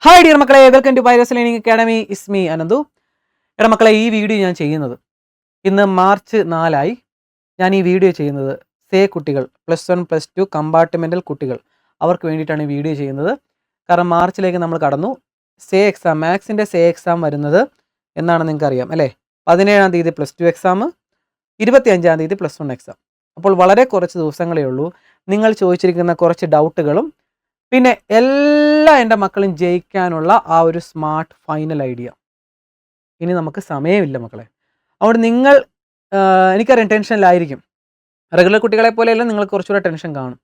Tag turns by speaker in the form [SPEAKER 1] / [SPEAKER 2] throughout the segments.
[SPEAKER 1] Hi dear മക്കളെ, welcome to Pyrus learning academy. ഇസ്മി അനന്തു. മക്കളെ, ഈ വീഡിയോ ഞാൻ ചെയ്യുന്നത് ഇന്ന് മാർച്ച് 4 ഞാൻ ഈ വീഡിയോ ചെയ്യുന്നത് സേ കുട്ടികൾ +1 +2 കമ്പാർട്ട്മെൻ്റൽ കുട്ടികൾ അവർക്ക് വേണ്ടിയിട്ടാണ് ഈ വീഡിയോ ചെയ്യുന്നത്. കാരണം മാർച്ചിലേക്ക് നമ്മൾ കടന്നു. സേ എക്സാം, മാത്സിൻ്റെ സേ എക്സാം വരുന്നത് എന്നാണ് നിങ്ങൾക്ക് അറിയാം അല്ലേ? 17-ാം തീയതി +2 എക്സാം, 25-ാം തീയതി +1 എക്സാം. അപ്പോൾ വളരെ കുറച്ച് ദിവസങ്ങളേ ഉള്ളൂ. നിങ്ങൾ ചോദിച്ചിരിക്കുന്ന കുറച്ച് ഡൗട്ടുകളും പിന്നെ എല്ലാ എൻ്റെ മക്കളും ജയിക്കാനുള്ള ആ ഒരു സ്മാർട്ട് ഫൈനൽ ഐഡിയ. ഇനി നമുക്ക് സമയമില്ല മക്കളെ. അതുകൊണ്ട് നിങ്ങൾ എനിക്കറിയാം ടെൻഷനിലായിരിക്കും. റെഗുലർ കുട്ടികളെ പോലെയല്ല, നിങ്ങൾക്ക് കുറച്ചുകൂടെ ടെൻഷൻ കാണും.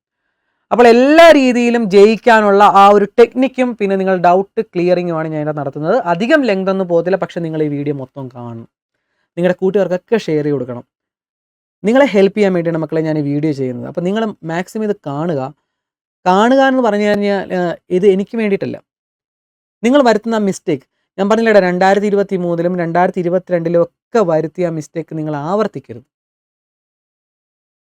[SPEAKER 1] അപ്പോൾ എല്ലാ രീതിയിലും ജയിക്കാനുള്ള ആ ഒരു ടെക്നിക്കും പിന്നെ നിങ്ങൾ ഡൗട്ട് ക്ലിയറിങ്ങുമാണ് ഞാൻ ഇവിടെ നടത്തുന്നത്. അധികം ലെങ്ത് ഒന്നും പോകത്തില്ല, പക്ഷേ നിങ്ങൾ ഈ വീഡിയോ മൊത്തം കാണണം. നിങ്ങളുടെ കൂട്ടുകാർക്കൊക്കെ ഷെയർ ചെയ്ത് കൊടുക്കണം. നിങ്ങളെ ഹെൽപ്പ് ചെയ്യാൻ വേണ്ടിയാണ് മക്കളെ ഞാൻ ഈ വീഡിയോ ചെയ്യുന്നത്. അപ്പോൾ നിങ്ങൾ മാക്സിമം ഇത് കാണുക എന്ന് പറഞ്ഞു കഴിഞ്ഞാൽ ഇത് എനിക്ക് വേണ്ടിയിട്ടല്ല. നിങ്ങൾ വരുത്തുന്ന മിസ്റ്റേക്ക്, ഞാൻ പറഞ്ഞില്ലേടാ 2023-ലും 2022-ലും ഒക്കെ വരുത്തിയ മിസ്റ്റേക്ക് നിങ്ങൾ ആവർത്തിക്കരുത്.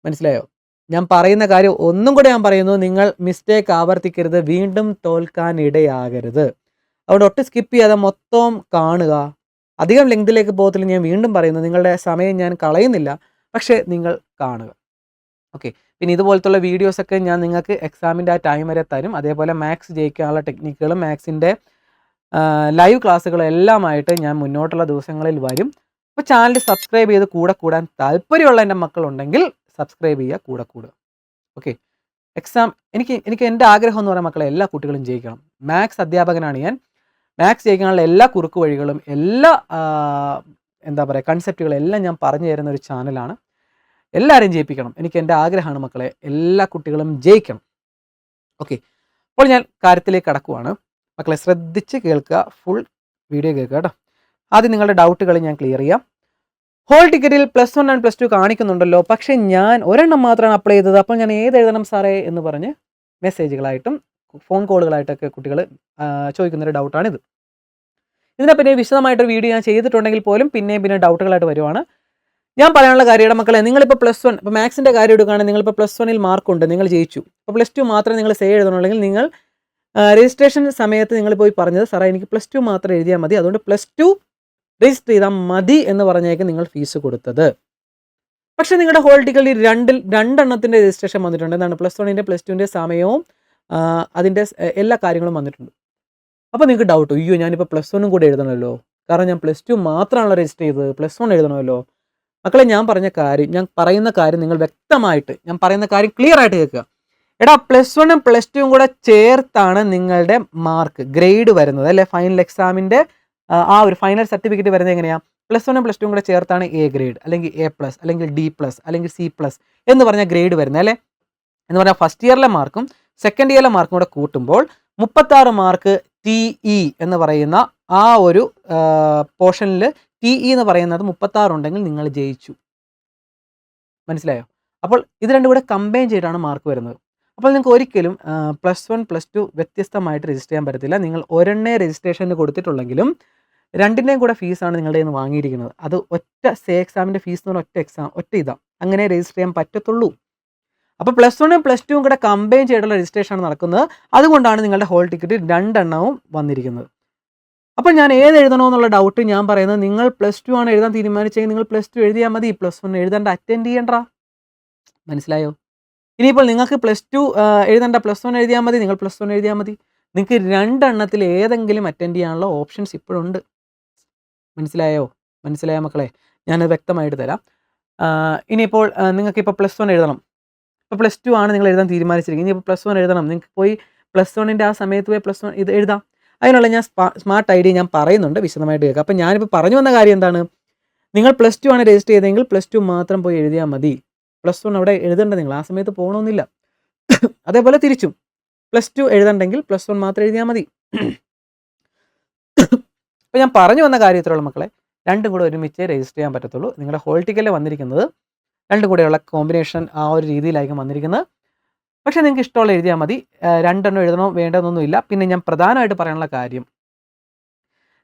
[SPEAKER 1] മനസ്സിലായോ? ഞാൻ പറയുന്ന കാര്യം ഒന്നും കൂടെ ഞാൻ പറയുന്നു, നിങ്ങൾ മിസ്റ്റേക്ക് ആവർത്തിക്കരുത്, വീണ്ടും തോൽക്കാൻ ഇടയാകരുത്. അതുകൊണ്ട് ഒട്ടും സ്കിപ്പ് ചെയ്യാതെ മൊത്തം കാണുക. അധികം ലെങ്തിലേക്ക് പോകത്തില്ല. ഞാൻ വീണ്ടും പറയുന്നു, നിങ്ങളുടെ സമയം ഞാൻ കളയുന്നില്ല, പക്ഷേ നിങ്ങൾ കാണുക. ഓക്കെ. പിന്നെ ഇതുപോലത്തുള്ള വീഡിയോസൊക്കെ ഞാൻ നിങ്ങൾക്ക് എക്സാമിൻ്റെ ആ ടൈം വരെ തരും. അതേപോലെ മാത്സ് ജയിക്കാനുള്ള ടെക്നിക്കുകളും മാത്സിൻ്റെ ലൈവ് ക്ലാസ്സുകളും എല്ലാമായിട്ട് ഞാൻ മുന്നോട്ടുള്ള ദിവസങ്ങളിൽ വരും. അപ്പോൾ ചാനൽ സബ്സ്ക്രൈബ് ചെയ്ത് കൂടാൻ താല്പര്യമുള്ള എൻ്റെ മക്കളുണ്ടെങ്കിൽ സബ്സ്ക്രൈബ് ചെയ്യുക, കൂടുക. ഓക്കെ. എക്സാം എനിക്ക് എൻ്റെ ആഗ്രഹം എന്ന് പറയുന്ന മക്കളെ എല്ലാ കുട്ടികളും ജയിക്കണം. മാത്സ് അധ്യാപകനാണ് ഞാൻ. മാത്സ് ജയിക്കാനുള്ള എല്ലാ കുറുക്ക് വഴികളും എല്ലാ കൺസെപ്റ്റുകളും എല്ലാം ഞാൻ പറഞ്ഞു തരുന്ന ഒരു ചാനലാണ്. എല്ലാവരും ജയിപ്പിക്കണം. എനിക്ക് എൻ്റെ ആഗ്രഹമാണ് മക്കളെ, എല്ലാ കുട്ടികളും ജയിക്കണം. ഓക്കെ. അപ്പോൾ ഞാൻ കാര്യത്തിലേക്ക് കടക്കുവാണ്. മക്കളെ ശ്രദ്ധിച്ച് കേൾക്കുക, ഫുൾ വീഡിയോ കേൾക്കുക കേട്ടോ. ആദ്യം നിങ്ങളുടെ ഡൗട്ടുകൾ ഞാൻ ക്ലിയർ ചെയ്യാം. ഹോൾ ടിക്കറ്റിൽ +1 ആൻഡ് +2 കാണിക്കുന്നുണ്ടല്ലോ, പക്ഷേ ഞാൻ ഒരെണ്ണം മാത്രമാണ് അപ്ലൈ ചെയ്തത്. അപ്പോൾ ഞാൻ ഏത് എഴുതണം സാറേ എന്ന് പറഞ്ഞ് മെസ്സേജുകളായിട്ടും ഫോൺ കോളുകളായിട്ടൊക്കെ കുട്ടികൾ ചോദിക്കുന്നൊരു ഡൗട്ടാണിത്. ഇതിനെപ്പറ്റി വിശദമായിട്ടൊരു വീഡിയോ ഞാൻ ചെയ്തിട്ടുണ്ടെങ്കിൽ പോലും പിന്നെ ഡൗട്ടുകളായിട്ട് വരുവാണ്. ഞാൻ പറയാനുള്ള കാര്യമാണ് മക്കളെ, നിങ്ങളിപ്പോൾ +1 ഇപ്പോൾ മാത്സിൻ്റെ കാര്യം എടുക്കുകയാണെങ്കിൽ നിങ്ങളിപ്പോൾ +1-ൽ മാർക്കുണ്ട്, നിങ്ങൾ ജയിച്ചു. അപ്പോൾ +2 മാത്രമേ നിങ്ങൾ സേ എഴുതണമെങ്കിൽ നിങ്ങൾ രജിസ്ട്രേഷൻ സമയത്ത് നിങ്ങൾ പോയി പറഞ്ഞത് സാറേ എനിക്ക് +2 മാത്രം എഴുതിയാൽ മതി, അതുകൊണ്ട് +2 രജിസ്റ്റർ ചെയ്താൽ മതി എന്ന് പറഞ്ഞേക്കും നിങ്ങൾ ഫീസ് കൊടുത്തത്. പക്ഷേ നിങ്ങളുടെ ഹോൾ ടിക്കറ്റിൽ രണ്ടെണ്ണത്തിൻ്റെ രജിസ്ട്രേഷൻ വന്നിട്ടുണ്ട്. എന്താണ്? +1-ൻ്റെ +2-ൻ്റെ സമയവും അതിൻ്റെ എല്ലാ കാര്യങ്ങളും വന്നിട്ടുണ്ട്. അപ്പോൾ നിങ്ങൾക്ക് ഡൗട്ട്, അയ്യോ ഞാനിപ്പോൾ +1 കൂടെ എഴുതണമല്ലോ, കാരണം ഞാൻ +2 മാത്രമാണല്ലോ രജിസ്റ്റർ ചെയ്തത്, +1 എഴുതണമല്ലോ. മക്കളെ, ഞാൻ പറയുന്ന കാര്യം നിങ്ങൾ വ്യക്തമായിട്ട്, ഞാൻ പറയുന്ന കാര്യം ക്ലിയർ ആയിട്ട് കേൾക്കുക. എടാ, +1-ഉം +2-ഉം കൂടെ ചേർത്താണ് നിങ്ങളുടെ മാർക്ക് ഗ്രേഡ് വരുന്നത് അല്ലേ? ഫൈനൽ എക്സാമിൻ്റെ ആ ഒരു ഫൈനൽ സർട്ടിഫിക്കറ്റ് വരുന്നത് എങ്ങനെയാണ്? +1-ഉം +2-ഉം കൂടെ ചേർത്താണ് A ഗ്രേഡ് അല്ലെങ്കിൽ A+, അല്ലെങ്കിൽ D+, അല്ലെങ്കിൽ C+ എന്ന് പറഞ്ഞ ഗ്രേഡ് വരുന്നത് അല്ലേ? എന്ന് പറഞ്ഞാൽ ഫസ്റ്റ് ഇയറിലെ മാർക്കും സെക്കൻഡ് ഇയറിലെ മാർക്കും കൂടെ കൂട്ടുമ്പോൾ 36 മാർക്ക് TE എന്ന് പറയുന്ന ആ ഒരു പോർഷനിൽ TE എന്ന് പറയുന്നത് 36 ഉണ്ടെങ്കിൽ നിങ്ങൾ ജയിച്ചു. മനസ്സിലായോ? അപ്പോൾ ഇത് രണ്ടും കൂടെ കമ്പൈൻ ചെയ്തിട്ടാണ് മാർക്ക് വരുന്നത്. അപ്പോൾ നിങ്ങൾക്ക് ഒരിക്കലും +1 +2 വ്യത്യസ്തമായിട്ട് രജിസ്റ്റർ ചെയ്യാൻ പറ്റത്തില്ല. നിങ്ങൾ ഒരെണ്ണേ രജിസ്ട്രേഷന് കൊടുത്തിട്ടുള്ളെങ്കിലും രണ്ടിൻ്റെയും കൂടെ ഫീസാണ് നിങ്ങളുടെ കയ്യിൽ നിന്ന് വാങ്ങിയിരിക്കുന്നത്. അത് ഒറ്റ സേ എക്സാമിൻ്റെ ഫീസ് എന്ന് പറഞ്ഞാൽ ഒറ്റ ഇതാ, അങ്ങനെ രജിസ്റ്റർ ചെയ്യാൻ പറ്റത്തുള്ളൂ. അപ്പോൾ +1-ഉം +2-ഉം കൂടെ കമ്പൈൻ ചെയ്തിട്ടുള്ള രജിസ്ട്രേഷനാണ് നടക്കുന്നത്. അതുകൊണ്ടാണ് നിങ്ങളുടെ ഹോൾ ടിക്കറ്റ് രണ്ടെണ്ണവും വന്നിരിക്കുന്നത്. അപ്പോൾ ഞാൻ ഏത് എഴുതണമെന്നുള്ള ഡൗട്ട് ഞാൻ പറയുന്നത്, നിങ്ങൾ +2 ആണ് എഴുതാൻ തീരുമാനിച്ചെങ്കിൽ നിങ്ങൾ +2 എഴുതിയാൽ മതി, +1 എഴുതേണ്ട, അറ്റൻഡ് ചെയ്യണ്ട. മനസ്സിലായോ? ഇനിയിപ്പോൾ നിങ്ങൾക്ക് +2 എഴുതേണ്ട, +1 എഴുതിയാൽ മതി, നിങ്ങൾ +1 എഴുതിയാൽ മതി. നിങ്ങൾക്ക് രണ്ടെണ്ണത്തിൽ ഏതെങ്കിലും അറ്റൻഡ് ചെയ്യാനുള്ള ഓപ്ഷൻസ് ഇപ്പോഴുണ്ട്. മനസ്സിലായോ മക്കളെ? ഞാനത് വ്യക്തമായിട്ട് തരാം. ഇനിയിപ്പോൾ നിങ്ങൾക്കിപ്പോൾ +1 എഴുതണം, ഇപ്പോൾ +2 ആണ് നിങ്ങൾ എഴുതാൻ തീരുമാനിച്ചിരിക്കുന്നത്, ഇനിയിപ്പോൾ +1 എഴുതണം. നിങ്ങൾക്ക് പോയി +1-ൻ്റെ ആ സമയത്ത് പോയി +1 ഇത് എഴുതാം. അതിനുള്ള ഞാൻ സ്മാർട്ട് ഐഡിയ ഞാൻ പറയുന്നുണ്ട്, വിശദമായിട്ട് കേൾക്കാം. അപ്പം ഞാനിപ്പോൾ പറഞ്ഞു വന്ന കാര്യം എന്താണ്? നിങ്ങൾ +2 ആണ് രജിസ്റ്റർ ചെയ്തതെങ്കിൽ +2 മാത്രം പോയി എഴുതിയാൽ മതി. +1 അവിടെ എഴുതേണ്ട, നിങ്ങൾ ആ സമയത്ത് പോകണമെന്നില്ല. അതേപോലെ തിരിച്ചും +2 എഴുതണ്ടെങ്കിൽ +1 മാത്രം എഴുതിയാൽ മതി. അപ്പോൾ ഞാൻ പറഞ്ഞു വന്ന കാര്യത്തിലുള്ള മക്കളെ, രണ്ടും കൂടെ ഒരുമിച്ച് രജിസ്റ്റർ ചെയ്യാൻ പറ്റത്തുള്ളൂ. നിങ്ങളുടെ ഹോൾ ടിക്കറ്റിൽ വന്നിരിക്കുന്നത് രണ്ടും കൂടെയുള്ള കോമ്പിനേഷൻ ആ ഒരു രീതിയിലായിരിക്കും വന്നിരിക്കുന്നത്. പക്ഷേ നിങ്ങൾക്ക് ഇഷ്ടമുള്ള എഴുതിയാൽ മതി. രണ്ടെണ്ണം എഴുതണോ വേണ്ടതെന്നൊന്നുമില്ല. പിന്നെ ഞാൻ പ്രധാനമായിട്ട് പറയാനുള്ള കാര്യം,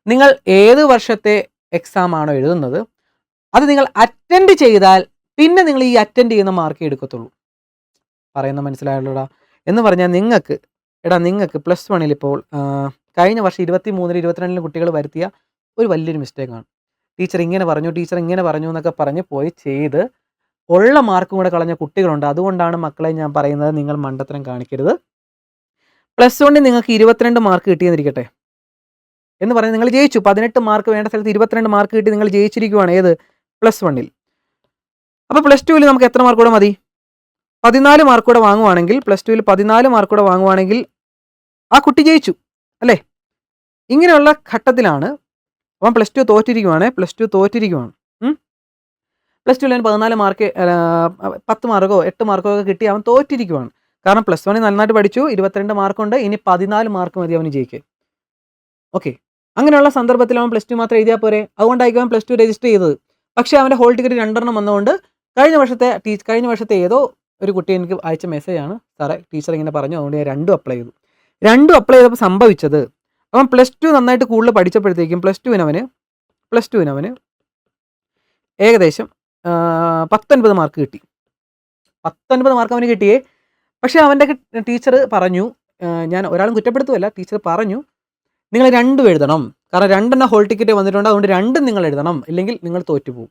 [SPEAKER 1] നിങ്ങൾ ഏത് വർഷത്തെ എക്സാം ആണോ എഴുതുന്നത് അത് നിങ്ങൾ അറ്റൻഡ് ചെയ്താൽ പിന്നെ നിങ്ങൾ ഈ അറ്റൻഡ് ചെയ്യുന്ന മാർക്ക് എടുക്കത്തുള്ളൂ. പറയുന്ന മനസ്സിലായുള്ളൂടാ? എന്ന് പറഞ്ഞാൽ നിങ്ങൾക്ക് +1-ൽ ഇപ്പോൾ കഴിഞ്ഞ വർഷം 23 22 കുട്ടികൾ വരുത്തിയ ഒരു വലിയൊരു മിസ്റ്റേക്കാണ്. ടീച്ചർ ഇങ്ങനെ പറഞ്ഞു എന്നൊക്കെ പറഞ്ഞ് പോയി ചെയ്ത് ഉള്ള മാർക്കും കൂടെ കളഞ്ഞ കുട്ടികളുണ്ട്. അതുകൊണ്ടാണ് മക്കളെ ഞാൻ പറയുന്നത്, നിങ്ങൾ മണ്ടത്തരം കാണിക്കരുത്. +1 നിങ്ങൾക്ക് 22 മാർക്ക് കിട്ടിയെന്നിരിക്കട്ടെ എന്ന് പറഞ്ഞ് നിങ്ങൾ ജയിച്ചു. 18 മാർക്ക് വേണ്ട സ്ഥലത്ത് 22 മാർക്ക് കിട്ടി നിങ്ങൾ ജയിച്ചിരിക്കുകയാണ്. ഏത്? +1. അപ്പോൾ +2 നമുക്ക് എത്ര മാർക്ക് കൂടെ മതി? 14 മാർക്ക് കൂടെ വാങ്ങുവാണെങ്കിൽ, +2 14 മാർക്ക് കൂടെ വാങ്ങുവാണെങ്കിൽ ആ കുട്ടി ജയിച്ചു അല്ലേ? ഇങ്ങനെയുള്ള ഘട്ടത്തിലാണ് അവൻ +2 തോറ്റിരിക്കുവാണ്. +2 14 മാർക്ക് 10 മാർക്കോ 8 മാർക്കോ ഒക്കെ കിട്ടി അവൻ തോറ്റിരിക്കുവാണ്. കാരണം +1 നന്നായിട്ട് പഠിച്ചു, 22 മാർക്കുണ്ട്, ഇനി 14 മാർക്ക് മതി അവന് ജയിക്കാൻ. ഓക്കെ, അങ്ങനെയുള്ള സന്ദർഭത്തിൽ അവൻ +2 മാത്രം എഴുതിയാൽ പോരെ? അതുകൊണ്ടായിരിക്കും അവൻ +2 രജിസ്റ്റർ ചെയ്തത്. പക്ഷേ അവൻ്റെ ഹോൾ ടിക്കറ്റ് 2 വന്നതുകൊണ്ട് കഴിഞ്ഞ വർഷത്തെ ഏതോ ഒരു കുട്ടി എനിക്ക് അയച്ച മെസ്സേജാണ്, സാറേ ടീച്ചർ ഇങ്ങനെ പറഞ്ഞു, അതുകൊണ്ട് ഞാൻ 2 അപ്ലൈ ചെയ്തു. 2 അപ്ലൈ ചെയ്തപ്പോൾ സംഭവിച്ചത്, അവൻ +2 നന്നായിട്ട് കൂടുതൽ പഠിച്ചപ്പോഴത്തേക്കും +2 അവന് ഏകദേശം 19 മാർക്ക് കിട്ടി. 19 മാർക്ക് അവന് കിട്ടിയേ. പക്ഷേ അവൻ്റെ ടീച്ചർ പറഞ്ഞു, ഞാൻ ഒരാളും കുറ്റപ്പെടുത്തുമല്ല, ടീച്ചർ പറഞ്ഞു നിങ്ങൾ 2 എഴുതണം, കാരണം 2 ഹോൾ ടിക്കറ്റ് വന്നിട്ടുണ്ട്, അതുകൊണ്ട് 2 നിങ്ങൾ എഴുതണം, ഇല്ലെങ്കിൽ നിങ്ങൾ തോറ്റുപോകും.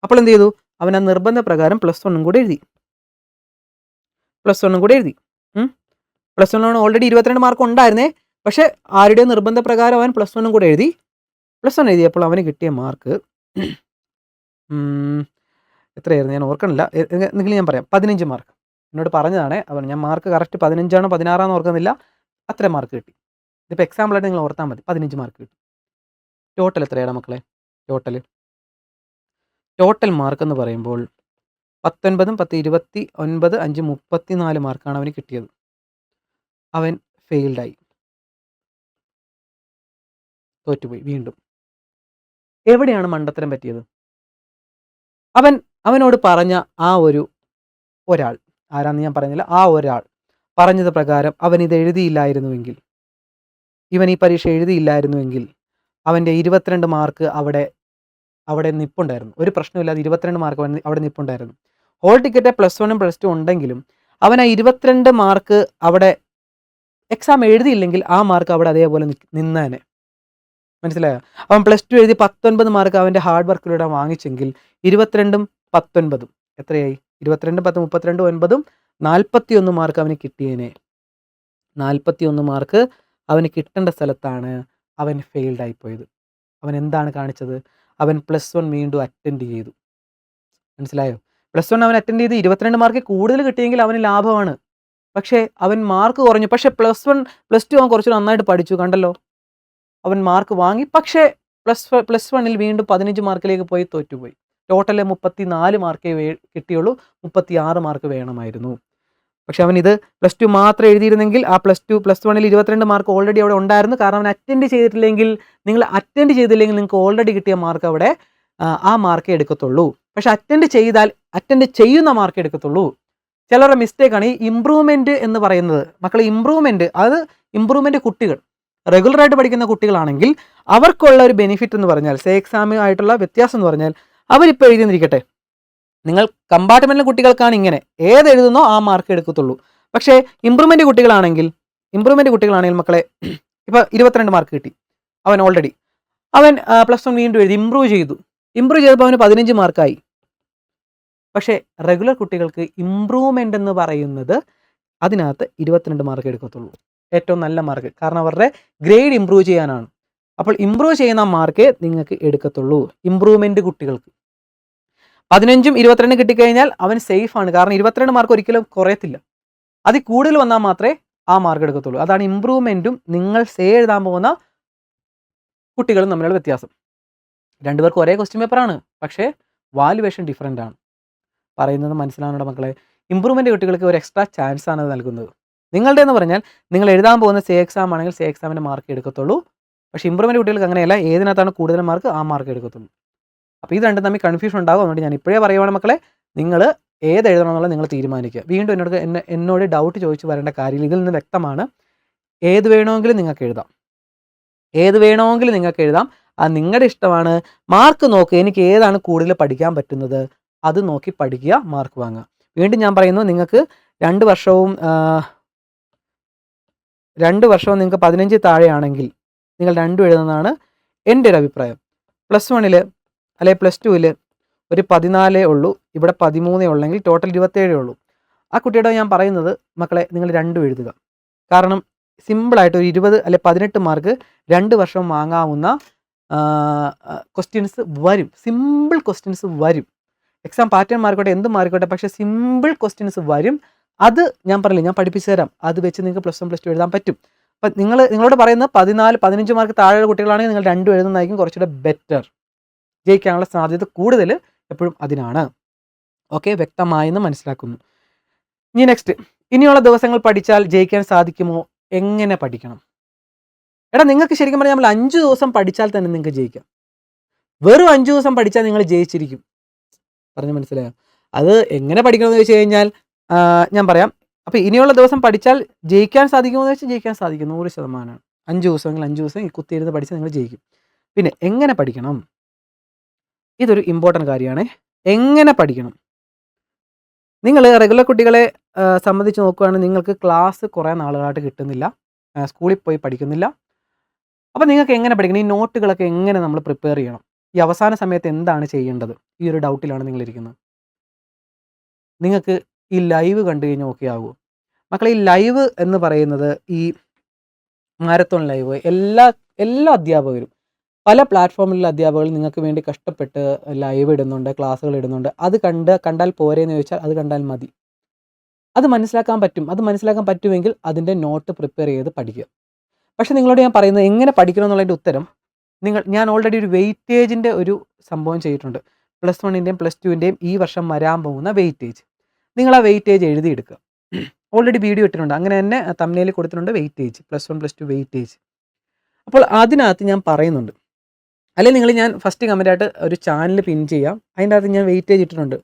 [SPEAKER 1] അപ്പോൾ എന്ത് ചെയ്തു? അവൻ ആ നിർബന്ധ പ്രകാരം +1 കൂടെ എഴുതി. +1 ഓൾറെഡി 22 മാർക്ക് ഉണ്ടായിരുന്നേ, പക്ഷേ ആരുടെയും നിർബന്ധ പ്രകാരം അവൻ +1 കൂടെ എഴുതി. +1 എഴുതിയപ്പോൾ അവന് കിട്ടിയ മാർക്ക് എത്രയായിരുന്നു ഞാൻ ഓർക്കണില്ല, എന്നെങ്കിലും ഞാൻ പറയാം. 15 മാർക്ക് എന്നോട് പറഞ്ഞതാണ് അവൻ. ഞാൻ മാർക്ക് കറക്റ്റ് 15 16 ഓർക്കുന്നില്ല, അത്ര മാർക്ക് കിട്ടി. ഇതിപ്പോൾ എക്സാമ്പിളായിട്ട് നിങ്ങൾ ഓർത്താൽ മതി. 15 മാർക്ക് കിട്ടി. ടോട്ടൽ എത്രയാണ് മക്കളെ? ടോട്ടൽ മാർക്ക് എന്ന് പറയുമ്പോൾ 19 10 29 5 34 മാർക്കാണ് അവന് കിട്ടിയത്. അവൻ ഫെയിൽഡായി, തോറ്റുപോയി വീണ്ടും. എവിടെയാണ് മണ്ടത്തരം പറ്റിയത്? അവനോട് പറഞ്ഞ ആ ഒരാൾ ആരാന്ന് ഞാൻ പറയുന്നില്ല, ആ ഒരാൾ പറഞ്ഞത് പ്രകാരം അവൻ ഇത് എഴുതിയില്ലായിരുന്നുവെങ്കിൽ, ഇവൻ ഈ പരീക്ഷ എഴുതിയില്ലായിരുന്നുവെങ്കിൽ അവൻ്റെ 22 മാർക്ക് അവിടെ നിപ്പുണ്ടായിരുന്നു. ഒരു പ്രശ്നമില്ലാതെ 22 മാർക്ക് അവിടെ നിപ്പുണ്ടായിരുന്നു. ഹോൾ ടിക്കറ്റ് +1 +2 ഉണ്ടെങ്കിലും അവൻ ആ 22 മാർക്ക് അവിടെ എക്സാം എഴുതിയില്ലെങ്കിൽ ആ മാർക്ക് അവിടെ അതേപോലെ നിന്നേനെ. മനസ്സിലായോ? അവൻ +2 എഴുതി 19 മാർക്ക് അവൻ്റെ ഹാർഡ് വർക്കിലൂടെ വാങ്ങിച്ചെങ്കിൽ 22ഉം 19ഉം എത്രയായി? 22 10 32 9ഉം 41 മാർക്ക് അവന് കിട്ടിയേനെ. 41 മാർക്ക് അവന് കിട്ടേണ്ട സ്ഥലത്താണ് അവൻ ഫെയിൽഡായി പോയത്. അവൻ എന്താണ് കാണിച്ചത്? അവൻ +1 വീണ്ടും അറ്റൻഡ് ചെയ്തു. മനസ്സിലായോ? +1 അവൻ അറ്റൻഡ് ചെയ്ത് 22 മാർക്ക് കൂടുതൽ കിട്ടിയെങ്കിൽ അവന് ലാഭമാണ്. പക്ഷേ അവൻ മാർക്ക് കുറഞ്ഞു. പക്ഷേ +1 +2 അവൻ കുറച്ച് നന്നായിട്ട് പഠിച്ചു, കണ്ടല്ലോ. അവൻ മാർക്ക് വാങ്ങി, പക്ഷേ +1 വീണ്ടും 15 മാർക്കിലേക്ക് പോയി തോറ്റുപോയി. ടോട്ടൽ 34 മാർക്കേ കിട്ടിയുള്ളൂ, 36 മാർക്ക് വേണമായിരുന്നു. പക്ഷെ അവൻ ഇത് +2 മാത്രം എഴുതിയിരുന്നെങ്കിൽ ആ +1 22 മാർക്ക് ഓൾറെഡി അവിടെ ഉണ്ടായിരുന്നു. കാരണം അവൻ അറ്റൻഡ് ചെയ്തില്ലെങ്കിൽ നിങ്ങൾക്ക് ഓൾറെഡി കിട്ടിയ മാർക്ക് അവിടെ ആ മാർക്കേ എടുക്കത്തുള്ളൂ. പക്ഷെ അറ്റൻഡ് ചെയ്യുന്ന മാർക്ക് എടുക്കത്തുള്ളൂ. ചിലരുടെ മിസ്റ്റേക്കാണ് ഈ ഇമ്പ്രൂവ്മെൻറ്റ് എന്ന് പറയുന്നത്. മക്കളെ ഇമ്പ്രൂവ്മെൻറ്റ് കുട്ടികൾ റെഗുലറായിട്ട് പഠിക്കുന്ന കുട്ടികളാണെങ്കിൽ അവർക്കുള്ള ഒരു ബെനിഫിറ്റ് എന്ന് പറഞ്ഞാൽ, സേ എക്സാം ആയിട്ടുള്ള വ്യത്യാസം എന്ന് പറഞ്ഞാൽ, അവരിപ്പോൾ എഴുതിയിരിക്കട്ടെ, നിങ്ങൾ കമ്പാർട്ട്മെൻറ്റിലെ കുട്ടികൾക്കാണ് ഇങ്ങനെ ഏത് എഴുതുന്നോ ആ മാർക്ക് എടുക്കത്തുള്ളൂ. പക്ഷേ ഇമ്പ്രൂവ്മെൻറ്റ് കുട്ടികളാണെങ്കിൽ മക്കളെ ഇപ്പോൾ 22 മാർക്ക് കിട്ടി അവൻ ഓൾറെഡി. അവൻ +1 വീണ്ടും എഴുതി, ഇമ്പ്രൂവ് ചെയ്തപ്പോൾ അവന് 15 മാർക്കായി. പക്ഷേ റെഗുലർ കുട്ടികൾക്ക് ഇമ്പ്രൂവ്മെൻ്റ് എന്ന് പറയുന്നത് അതിനകത്ത് 22 മാർക്ക് എടുക്കത്തുള്ളൂ, ഏറ്റവും നല്ല മാർക്ക്. കാരണം അവരുടെ ഗ്രേഡ് ഇമ്പ്രൂവ് ചെയ്യാനാണ്. അപ്പോൾ ഇമ്പ്രൂവ് ചെയ്യുന്ന മാർക്കേ നിങ്ങൾക്ക് എടുക്കത്തുള്ളൂ ഇമ്പ്രൂവ്മെൻറ്റ് കുട്ടികൾക്ക്. 15ഉം 22 കിട്ടിക്കഴിഞ്ഞാൽ അവൻ സേഫാണ്. കാരണം 22 മാർക്ക് ഒരിക്കലും കുറയത്തില്ല. അതിൽ കൂടുതൽ വന്നാൽ മാത്രമേ ആ മാർക്ക് എടുക്കത്തുള്ളൂ. അതാണ് ഇമ്പ്രൂവ്മെൻറ്റും നിങ്ങൾ സേ എഴുതാൻ പോകുന്ന കുട്ടികളും തമ്മിലുള്ള വ്യത്യാസം. രണ്ടുപേർക്കും ഒരേ ക്വസ്റ്റ്യൻ പേപ്പറാണ്, പക്ഷേ വാല്യുവേഷൻ ഡിഫറൻ്റ് ആണ്. പറയുന്നത് മനസ്സിലാവുന്നുണ്ടോ മക്കളെ? ഇമ്പ്രൂവ്മെൻറ്റ് കുട്ടികൾക്ക് ഒരു എക്സ്ട്രാ ചാൻസ് ആണ് നൽകുന്നത്. നിങ്ങളുടെ എന്ന് പറഞ്ഞാൽ നിങ്ങൾ എഴുതാൻ പോകുന്ന സേ എക്സാം ആണെങ്കിൽ സേ എക്സാമിൻ്റെ മാർക്ക് എടുക്കത്തുള്ളൂ. പക്ഷേ ഇമ്പ്രൂവ്മെൻറ്റ് കുട്ടികൾക്ക് അങ്ങനെയല്ല, ഏതിനകത്താണ് കൂടുതൽ മാർക്ക് ആ മാർക്ക് എടുക്കത്തുള്ളൂ. അപ്പോൾ ഇത് രണ്ടും തമ്മിൽ കൺഫ്യൂഷൻ ഉണ്ടാകും. അതുകൊണ്ട് ഞാൻ ഇപ്പോഴേ പറയുവാണ് മക്കളെ, നിങ്ങൾ ഏത് എഴുതണം എന്നുള്ളത് നിങ്ങൾ തീരുമാനിക്കുക. വീണ്ടും എന്നോട് ഡൗട്ട് ചോദിച്ച് വരേണ്ട കാര്യമില്ല. ഇതിൽ നിന്ന് വ്യക്തമാണ്, ഏത് വേണമെങ്കിലും നിങ്ങൾക്ക് എഴുതാം. അത് നിങ്ങളുടെ ഇഷ്ടമാണ്. മാർക്ക് നോക്കുക, എനിക്ക് ഏതാണ് കൂടുതൽ പഠിക്കാൻ പറ്റുന്നത് അത് നോക്കി പഠിക്കുക, മാർക്ക് വാങ്ങുക. വീണ്ടും ഞാൻ പറയുന്നു, നിങ്ങൾക്ക് 2 വർഷവും നിങ്ങൾക്ക് 15 താഴെയാണെങ്കിൽ നിങ്ങൾ രണ്ടും എഴുതുന്നതാണ് എൻ്റെ ഒരു അഭിപ്രായം. +1 അല്ലെങ്കിൽ +2 ഒരു 14 ഉള്ളൂ, ഇവിടെ 13 ഉള്ളെങ്കിൽ ടോട്ടൽ 27 ഉള്ളൂ. ആ കുട്ടിയോട് ഞാൻ പറയുന്നത് മക്കളെ നിങ്ങൾ രണ്ടും എഴുതുക. കാരണം സിമ്പിളായിട്ട് ഒരു 20 അല്ലെങ്കിൽ 18 മാർക്ക് 2 വർഷം വാങ്ങാവുന്ന ക്വസ്റ്റ്യൻസ് വരും. സിമ്പിൾ ക്വസ്റ്റ്യൻസ് വരും. എക്സാം പാറ്റേൺ മാർക്കോട്ടെ എന്ത് മാർക്കോട്ടെ, പക്ഷേ സിമ്പിൾ ക്വസ്റ്റ്യൻസ് വരും. അത് ഞാൻ പറഞ്ഞില്ല, ഞാൻ പഠിപ്പിച്ചു തരാം. അത് വെച്ച് നിങ്ങൾക്ക് +1 +2 എഴുതാൻ പറ്റും. അപ്പം നിങ്ങളോട് പറയുന്നത് 14 15 മാർക്ക് താഴെയുള്ള കുട്ടികളാണെങ്കിൽ നിങ്ങൾ രണ്ടും എഴുതുന്നതായിരിക്കും കുറച്ചുകൂടെ ബെറ്റർ. ജയിക്കാനുള്ള സാധ്യത കൂടുതൽ എപ്പോഴും അതിനാണ്. ഓക്കെ, വ്യക്തമായെന്ന് മനസ്സിലാക്കുന്നു. ഇനി നെക്സ്റ്റ്, ഇനിയുള്ള ദിവസങ്ങൾ പഠിച്ചാൽ ജയിക്കാൻ സാധിക്കുമോ? എങ്ങനെ പഠിക്കണം? എടാ നിങ്ങൾക്ക് ശരിക്കും പറഞ്ഞാൽ നമ്മൾ 5 ദിവസം പഠിച്ചാൽ തന്നെ നിങ്ങൾക്ക് ജയിക്കാം. വെറും 5 ദിവസം പഠിച്ചാൽ നിങ്ങൾ ജയിച്ചിരിക്കും. പറഞ്ഞ് മനസ്സിലായോ? അത് എങ്ങനെ പഠിക്കണമെന്ന് ചോദിച്ചു കഴിഞ്ഞാൽ ഞാൻ പറയാം. അപ്പോൾ ഇനിയുള്ള ദിവസം പഠിച്ചാൽ ജയിക്കാൻ സാധിക്കുമോ എന്ന് വെച്ചാൽ ജയിക്കാൻ സാധിക്കും, 100%. 5 ദിവസമെങ്കിൽ 5 ദിവസം കുത്തിയിരുന്ന് പഠിച്ചാൽ നിങ്ങൾ ജയിക്കും. പിന്നെ എങ്ങനെ പഠിക്കണം? ഇതൊരു ഇമ്പോർട്ടൻ്റ് കാര്യമാണ്. എങ്ങനെ പഠിക്കണം? നിങ്ങൾ റെഗുലർ കുട്ടികളെ സംബന്ധിച്ച് നോക്കുകയാണെങ്കിൽ നിങ്ങൾക്ക് ക്ലാസ് കുറേ നാളുകളായിട്ട് കിട്ടുന്നില്ല, സ്കൂളിൽ പോയി പഠിക്കുന്നില്ല. അപ്പോൾ നിങ്ങൾക്ക് എങ്ങനെ പഠിക്കണം? ഈ നോട്ടുകളൊക്കെ എങ്ങനെ നമ്മൾ പ്രിപ്പയർ ചെയ്യണം? ഈ അവസാന സമയത്ത് എന്താണ് ചെയ്യേണ്ടത്? ഈ ഒരു ഡൗട്ടിലാണ് നിങ്ങളിരിക്കുന്നത്. നിങ്ങൾക്ക് ഈ ലൈവ് കണ്ടു കഴിഞ്ഞാൽ ഓക്കെ ആകുമോ? മക്കളെ, ഈ ലൈവ് എന്ന് പറയുന്നത് ഈ മാരത്തോൺ ലൈവ് എല്ലാ അധ്യാപകരും പല പ്ലാറ്റ്ഫോമിലുള്ള അധ്യാപകർ നിങ്ങൾക്ക് വേണ്ടി കഷ്ടപ്പെട്ട് ലൈവ് ഇടുന്നുണ്ട്, ക്ലാസ്സുകൾ ഇടുന്നുണ്ട്. അത് കണ്ടാൽ പോരെയെന്ന് ചോദിച്ചാൽ അത് കണ്ടാൽ മതി. അത് മനസ്സിലാക്കാൻ പറ്റും. അത് മനസ്സിലാക്കാൻ പറ്റുമെങ്കിൽ അതിൻ്റെ നോട്ട് പ്രിപ്പയർ ചെയ്ത് പഠിക്കുക. പക്ഷേ നിങ്ങളോട് ഞാൻ പറയുന്നത് എങ്ങനെ പഠിക്കണം എന്നുള്ളതിൻ്റെ ഉത്തരം, ഞാൻ ഓൾറെഡി ഒരു വെയിറ്റേജിൻ്റെ ഒരു സംഭവം ചെയ്തിട്ടുണ്ട്. +1ൻ്റെയും +2ൻ്റെയും ഈ വർഷം വരാൻ പോകുന്ന വെയിറ്റേജ്. നിങ്ങൾ ആ വെയിറ്റേജ് എഴുതിയെടുക്കുക. ഓൾറെഡി വീഡിയോ ഇട്ടിട്ടുണ്ട്, അങ്ങനെ തന്നെ തംബ്നെയിൽ കൊടുത്തിട്ടുണ്ട് വെയിറ്റേജ്, +1 +2 വെയിറ്റേജ്. അപ്പോൾ അതിനകത്ത് ഞാൻ പറയുന്നുണ്ട്, അല്ലെങ്കിൽ ഞാൻ ഫസ്റ്റ് കമൻറ്റായിട്ട് ഒരു ചാനൽ പിൻ ചെയ്യാം, അതിൻ്റെ അകത്ത് ഞാൻ വെയിറ്റേജ് ഇട്ടിട്ടുണ്ട്,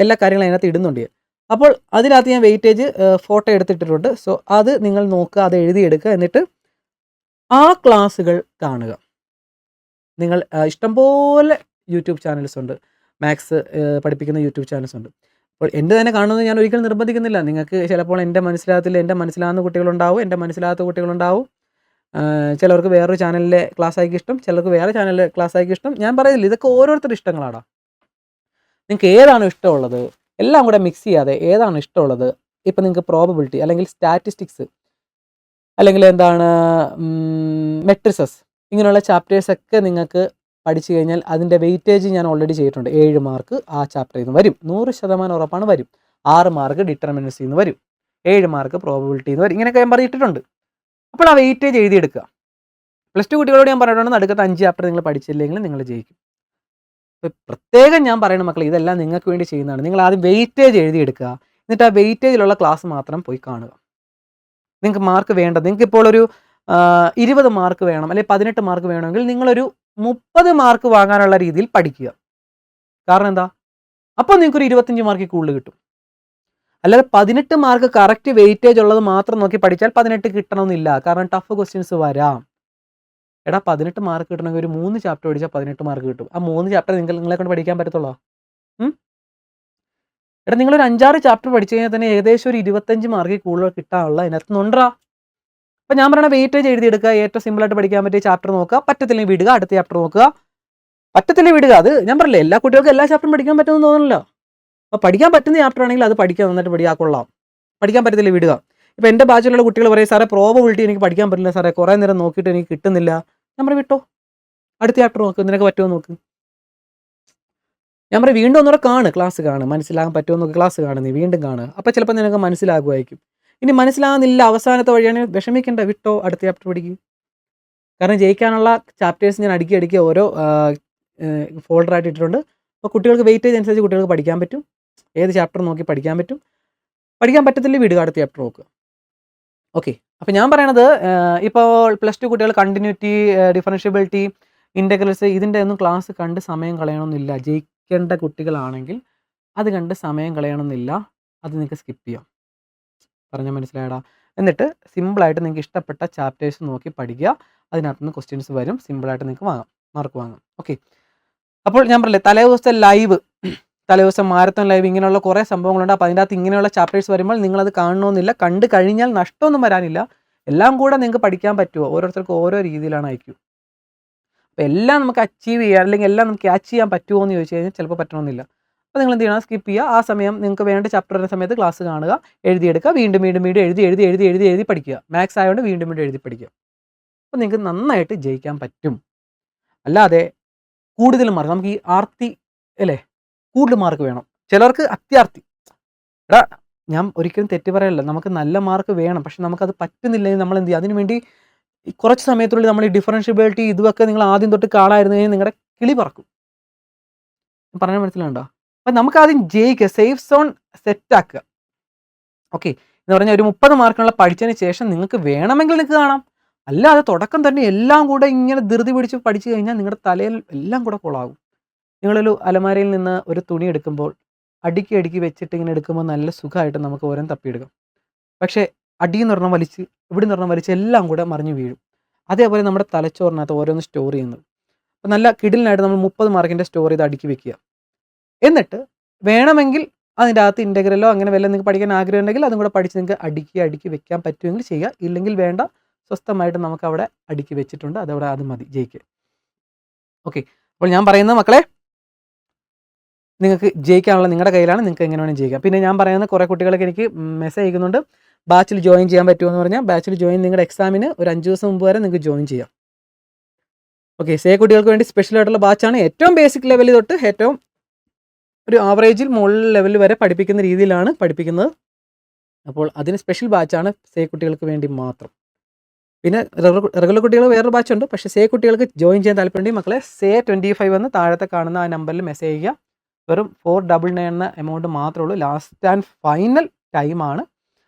[SPEAKER 1] എല്ലാ കാര്യങ്ങളും അതിനകത്ത് ഇടുന്നുണ്ട്. അപ്പോൾ അതിനകത്ത് ഞാൻ വെയിറ്റേജ് ഫോട്ടോ എടുത്തിട്ടിട്ടുണ്ട്. സോ അത് നിങ്ങൾ നോക്കുക, അത് എഴുതിയെടുക്കുക, എന്നിട്ട് ആ ക്ലാസ്സുകൾ കാണുക. നിങ്ങൾ ഇഷ്ടംപോലെ യൂട്യൂബ് ചാനൽസ് ഉണ്ട്, മാത്സ് പഠിപ്പിക്കുന്ന യൂട്യൂബ് ചാനൽസ് ഉണ്ട്. അപ്പോൾ എൻ്റെ തന്നെ കാണുന്നത് ഞാൻ ഒരിക്കലും നിർബന്ധിക്കുന്നില്ല. നിങ്ങൾക്ക് ചിലപ്പോൾ എൻ്റെ മനസ്സിലാകുന്ന കുട്ടികളുണ്ടാവും, എൻ്റെ മനസ്സിലാകാത്ത കുട്ടികളുണ്ടാവും. ചിലർക്ക് വേറൊരു ചാനലിലെ ക്ലാസ് ആയിരിക്കും ഇഷ്ടം, ചിലർക്ക് വേറെ ചാനലിലെ ക്ലാസ് ആയിരിക്കും ഇഷ്ടം. ഞാൻ പറയുന്നില്ല, ഇതൊക്കെ ഓരോരുത്തരുടെ ഇഷ്ടങ്ങളാണ്. നിങ്ങൾക്ക് ഏതാണോ ഇഷ്ടമുള്ളത് എല്ലാം കൂടെ മിക്സ് ചെയ്യാതെ ഏതാണ് ഇഷ്ടമുള്ളത്. ഇപ്പം നിങ്ങൾക്ക് പ്രോബബിലിറ്റി അല്ലെങ്കിൽ സ്റ്റാറ്റിസ്റ്റിക്സ് അല്ലെങ്കിൽ എന്താണ് മെട്രിസസ് ഇങ്ങനെയുള്ള ചാപ്റ്റേഴ്സൊക്കെ നിങ്ങൾക്ക് പഠിച്ചു കഴിഞ്ഞാൽ അതിൻ്റെ വെയിറ്റേജ് ഞാൻ ഓൾറെഡി ചെയ്തിട്ടുണ്ട്. 7 മാർക്ക് ആ ചാപ്റ്ററിൽ നിന്ന് വരും, 100% ഉറപ്പാണ് വരും. 6 മാർക്ക് ഡിറ്റർമിനൻസിൽ നിന്ന് വരും, 7 മാർക്ക് പ്രോബബിലിറ്റിയിൽ നിന്ന് വരും. ഇങ്ങനെയൊക്കെ ഞാൻ പറഞ്ഞിട്ടുണ്ട്. അപ്പോൾ ആ വെയിറ്റേജ് എഴുതിയെടുക്കുക. +2 കുട്ടികളോട് ഞാൻ പറഞ്ഞിട്ടുണ്ട്, അടുത്ത 5 ചാപ്റ്റർ നിങ്ങൾ പഠിച്ചില്ലെങ്കിൽ നിങ്ങൾ ജയിക്കും. അപ്പോൾ പ്രത്യേകം ഞാൻ പറയുന്ന മക്കളെ, ഇതെല്ലാം നിങ്ങൾക്ക് വേണ്ടി ചെയ്യുന്നതാണ്. നിങ്ങൾ ആദ്യം വെയിറ്റേജ് എഴുതിയെടുക്കുക, എന്നിട്ട് ആ വെയിറ്റേജിലുള്ള ക്ലാസ് മാത്രം പോയി കാണുക. നിങ്ങൾക്ക് മാർക്ക് വേണ്ടത്, നിങ്ങൾക്ക് ഇപ്പോൾ ഒരു 20 മാർക്ക് വേണം അല്ലെങ്കിൽ 18 മാർക്ക് വേണമെങ്കിൽ നിങ്ങളൊരു 30 മാർക്ക് വാങ്ങാനുള്ള രീതിയിൽ പഠിക്കുക. കാരണം എന്താ? അപ്പോൾ നിങ്ങൾക്കൊരു 25 മാർക്ക് കൂടുതൽ കിട്ടും. അല്ലാതെ 18 മാർക്ക് കറക്റ്റ് വെയിറ്റേജ് ഉള്ളത് മാത്രം നോക്കി പഠിച്ചാൽ 18 കിട്ടണമെന്നില്ല. കാരണം ടഫ് ക്വസ്റ്റ്യൻസ് വരാം. എടാ 18 മാർക്ക് കിട്ടണമെങ്കിൽ ഒരു 3 ചാപ്റ്റർ പഠിച്ചാൽ 18 മാർക്ക് കിട്ടും. ആ 3 ചാപ്റ്റർ നിങ്ങളെ കൊണ്ട് പഠിക്കാൻ പറ്റത്തുള്ളൂ. എടാ നിങ്ങളൊരു 5-6 ചാപ്റ്റർ പഠിച്ചു കഴിഞ്ഞാൽ തന്നെ ഏകദേശം ഒരു 25 മാർക്ക് കൂടുതൽ കിട്ടാനുള്ള അതിനകത്ത് നിന്നുണ്ടാ. അപ്പോൾ ഞാൻ പറയണ വെയിറ്റേജ് എഴുതിയെടുക്കുക, ഏറ്റവും സിമ്പിളായിട്ട് പഠിക്കാൻ പറ്റിയ ചാപ്റ്റർ നോക്കുക, പറ്റത്തില്ലെങ്കിൽ വിടുക, അടുത്ത ചാപ്റ്റർ നോക്കുക, പറ്റത്തില്ലെങ്കിൽ വിടുക. അത് ഞാൻ പറയില്ലേ, എല്ലാ കുട്ടികൾക്കും എല്ലാ ചാപ്റ്ററും പഠിക്കാൻ പറ്റുമെന്ന് തോന്നുന്നില്ല. അപ്പോൾ പഠിക്കാൻ പറ്റുന്ന ചാപ്റ്റർ ആണെങ്കിൽ അത് പഠിക്കാൻ നന്നായിട്ട് പഠിക്കാൻ കൊള്ളാം. പഠിക്കാൻ പറ്റത്തില്ല വിടുക. ഇപ്പോൾ എൻ്റെ ബാച്ചിലുള്ള കുട്ടികൾ പറയും, സാറേ പ്രോബബിലിറ്റി എനിക്ക് പഠിക്കാൻ പറ്റില്ല സാറേ, കുറേ നേരം നോക്കിയിട്ട് എനിക്ക് കിട്ടുന്നില്ല. ഞാൻ പറയും വിട്ടോ, അടുത്ത ചാപ്റ്റർ നോക്ക്, നിനക്ക് പറ്റുമോ നോക്ക്. ഞാൻ പറയും വീണ്ടും ഒന്നുകൂടെ ക്ലാസ് കാണും, മനസ്സിലാകാൻ പറ്റുമോ നോക്ക്, ക്ലാസ് കാണും, നീ വീണ്ടും കാണുക. അപ്പോൾ ചിലപ്പോൾ നിനക്ക് മനസ്സിലാകുമായിരിക്കും. ഇനി മനസ്സിലാകുന്നില്ല, അവസാനത്തെ വഴിയാണ്, വിഷമിക്കേണ്ട, വിട്ടോ, അടുത്ത ചാപ്റ്റർ പഠിക്കും. കാരണം ജയിക്കാനുള്ള ചാപ്റ്റേഴ്സ് ഞാൻ അടുക്കി ഓരോ ഫോൾഡറായിട്ട് ഇട്ടിട്ടുണ്ട്. അപ്പോൾ കുട്ടികൾക്ക് വെയിറ്റേജ് അനുസരിച്ച് കുട്ടികൾക്ക് പഠിക്കാൻ പറ്റും, ഏത് ചാപ്റ്റർ നോക്കി പഠിക്കാൻ പറ്റും. പഠിക്കാൻ പറ്റത്തില്ല വിടുക, അടുത്ത ചാപ്റ്റർ നോക്കുക. ഓക്കെ, അപ്പോൾ ഞാൻ പറയണത് ഇപ്പോൾ +2 കുട്ടികൾ കണ്ടിന്യൂറ്റി, ഡിഫറൻഷ്യബിലിറ്റി, ഇൻ്റഗ്രൽസ് ഇതിൻ്റെ ഒന്നും ക്ലാസ് കണ്ട് സമയം കളയണമെന്നില്ല. ജയിക്കേണ്ട കുട്ടികളാണെങ്കിൽ അത് കണ്ട് സമയം കളയണമെന്നില്ല, അത് നിങ്ങൾക്ക് സ്കിപ്പ് ചെയ്യാം. പറഞ്ഞാൽ മനസ്സിലായടാ. എന്നിട്ട് സിമ്പിളായിട്ട് നിങ്ങൾക്ക് ഇഷ്ടപ്പെട്ട ചാപ്റ്റേഴ്സ് നോക്കി പഠിക്കുക, അതിനകത്തുനിന്ന് ക്വസ്റ്റ്യൻസ് വരും, സിമ്പിളായിട്ട് നിങ്ങൾക്ക് മാർക്ക് വാങ്ങാം. ഓക്കെ, അപ്പോൾ ഞാൻ പറഞ്ഞില്ലേ തലേദിവസത്തെ ലൈവ്, തലേദിവസം മാരത്തോൺ ലൈവ്, ഇങ്ങനെയുള്ള കുറേ സംഭവങ്ങളുണ്ട്. അപ്പോൾ അതിൻ്റെ അകത്ത് ഇങ്ങനെയുള്ള ചാപ്റ്റേഴ്സ് വരുമ്പോൾ നിങ്ങളത് കാണണമെന്നില്ല. കണ്ടു കഴിഞ്ഞാൽ നഷ്ടമൊന്നും വരാനില്ല. എല്ലാം കൂടെ നിങ്ങൾക്ക് പഠിക്കാൻ പറ്റുമോ? ഓരോരുത്തർക്കും ഓരോ രീതിയിലാണ് IQ. അപ്പോൾ എല്ലാം നമുക്ക് അച്ചീവ് ചെയ്യാൻ അല്ലെങ്കിൽ എല്ലാം നമുക്ക് ക്യാച്ച് ചെയ്യാൻ പറ്റുമോ എന്ന് ചോദിച്ചു കഴിഞ്ഞാൽ ചിലപ്പോൾ പറ്റണമെന്നില്ല. അപ്പോൾ നിങ്ങൾ എന്ത് ചെയ്യണം? സ്കിപ്പ് ചെയ്യുക. ആ സമയം നിങ്ങൾക്ക് വേണ്ട ചാപ്റ്റർ വരുന്ന സമയത്ത് ക്ലാസ് കാണുക, എഴുതിയെടുക്കുക, വീണ്ടും വീണ്ടും വീണ്ടും എഴുതി പഠിക്കുക. മാത്സ് ആയതുകൊണ്ട് വീണ്ടും വീണ്ടും എഴുതി പഠിക്കുക. അപ്പോൾ നിങ്ങൾക്ക് നന്നായിട്ട് ജയിക്കാൻ പറ്റും. അല്ലാതെ കൂടുതൽ മാർക്ക് നമുക്ക് ഈ ആർത്തി അല്ലേ, കൂടുതൽ മാർക്ക് വേണം. ചിലർക്ക് അത്യാർത്തി. എടാ ഞാൻ ഒരിക്കലും തെറ്റ് പറയല്ല, നമുക്ക് നല്ല മാർക്ക് വേണം. പക്ഷെ നമുക്കത് പറ്റുന്നില്ലെങ്കിൽ നമ്മൾ എന്ത് ചെയ്യുക? അതിനു വേണ്ടി കുറച്ച് സമയത്തിനുള്ളിൽ നമ്മൾ ഈ ഡിഫറൻഷ്യബിലിറ്റി ഇതൊക്കെ നിങ്ങൾ ആദ്യം തൊട്ട് കാണാമായിരുന്നു കഴിഞ്ഞാൽ നിങ്ങളുടെ കിളി പറക്കും. പറഞ്ഞാൽ മനസ്സിലാണ്ടോ? അപ്പം നമുക്ക് ആദ്യം ജയിക്കുക, സേഫ് സോൺ സെറ്റാക്കുക. ഓക്കെ, എന്ന് പറഞ്ഞാൽ ഒരു 30 മാർക്കിനുള്ള പഠിച്ചതിന് ശേഷം നിങ്ങൾക്ക് വേണമെങ്കിൽ നിങ്ങൾക്ക് കാണാം. അല്ലാതെ തുടക്കം തന്നെ എല്ലാം കൂടെ ഇങ്ങനെ ധൃതി പിടിച്ച് പഠിച്ചു കഴിഞ്ഞാൽ നിങ്ങളുടെ തലയിൽ എല്ലാം കൂടെ കൊളാകും. നിങ്ങളൊരു അലമാരയിൽ നിന്ന് ഒരു തുണി എടുക്കുമ്പോൾ അടുക്കി വെച്ചിട്ട് ഇങ്ങനെ എടുക്കുമ്പോൾ നല്ല സുഖമായിട്ട് നമുക്ക് ഓരോന്ന് തപ്പിയെടുക്കാം. പക്ഷേ അടിയിൽ നിന്ന് ഒരെണ്ണം വലിച്ച് ഇവിടെ നിന്ന് ഒരെണ്ണം വലിച്ച് എല്ലാം കൂടെ മറിഞ്ഞു വീഴും. അതേപോലെ നമ്മുടെ തലച്ചോറിനകത്ത് ഓരോന്ന് സ്റ്റോർ ചെയ്യുന്നത്. അപ്പോൾ നല്ല കിടിലിനായിട്ട് നമ്മൾ 30 മാർക്കിൻ്റെ സ്റ്റോർ ചെയ്ത് അടുക്കി വെക്കുക. എന്നിട്ട് വേണമെങ്കിൽ അതിൻ്റെ അകത്ത് ഇൻ്റഗ്രലോ അങ്ങനെ വല്ല നിങ്ങൾക്ക് പഠിക്കാൻ ആഗ്രഹം ഉണ്ടെങ്കിൽ അതും കൂടെ പഠിച്ച് നിങ്ങൾക്ക് അടുക്കി വെക്കാൻ പറ്റുമെങ്കിൽ ചെയ്യുക. ഇല്ലെങ്കിൽ വേണ്ട, സ്വസ്ഥമായിട്ട് നമുക്ക് അവിടെ അടുക്കി വെച്ചിട്ടുണ്ട്, അതവിടെ അത് മതി ജയിക്കുക. ഓക്കെ, അപ്പോൾ ഞാൻ പറയുന്നത് മക്കളെ, നിങ്ങൾക്ക് ജയിക്കാനുള്ള നിങ്ങളുടെ കയ്യിലാണ്, നിങ്ങൾക്ക് എങ്ങനെ വേണമെങ്കിൽ ജയിക്കാം. പിന്നെ ഞാൻ പറയുന്ന കുറേ കുട്ടികളൊക്കെ എനിക്ക് മെസ്സേജ് അയക്കുന്നുണ്ട്, ബാച്ചിൽ ജോയിൻ ചെയ്യാൻ പറ്റുമോ എന്ന് പറഞ്ഞാൽ ബാച്ചിൽ ജോയിൻ നിങ്ങളുടെ എക്സാമിന് ഒരു 5 ദിവസം മുമ്പ് വരെ നിങ്ങൾക്ക് ജോയിൻ ചെയ്യാം. ഓക്കെ, സേ കുട്ടികൾക്ക് വേണ്ടി സ്പെഷ്യൽ ആയിട്ടുള്ള ബാച്ചാണ്. ഏറ്റവും ബേസിക് ലെവലിൽ തൊട്ട് ഏറ്റവും ഒരു ആവറേജിൽ മുകളിൽ ലെവൽ വരെ പഠിപ്പിക്കുന്ന രീതിയിലാണ് പഠിപ്പിക്കുന്നത്. അപ്പോൾ അതിന് സ്പെഷ്യൽ ബാച്ചാണ് സേ കുട്ടികൾക്ക് വേണ്ടി മാത്രം. പിന്നെ റെഗുലർ കുട്ടികൾ വേറൊരു ബാച്ചുണ്ട്. പക്ഷേ സേ കുട്ടികൾക്ക് ജോയിൻ ചെയ്യാൻ താല്പര്യമുണ്ടെങ്കിൽ മക്കളെ SAY25 എന്ന് താഴത്തെ കാണുന്ന ആ നമ്പറിൽ മെസ്സേജ് ചെയ്യുക. വെറും 499 എന്ന എമൗണ്ട് മാത്രമേ ഉള്ളൂ. ലാസ്റ്റ് ആൻഡ് ഫൈനൽ ടൈമാണ്.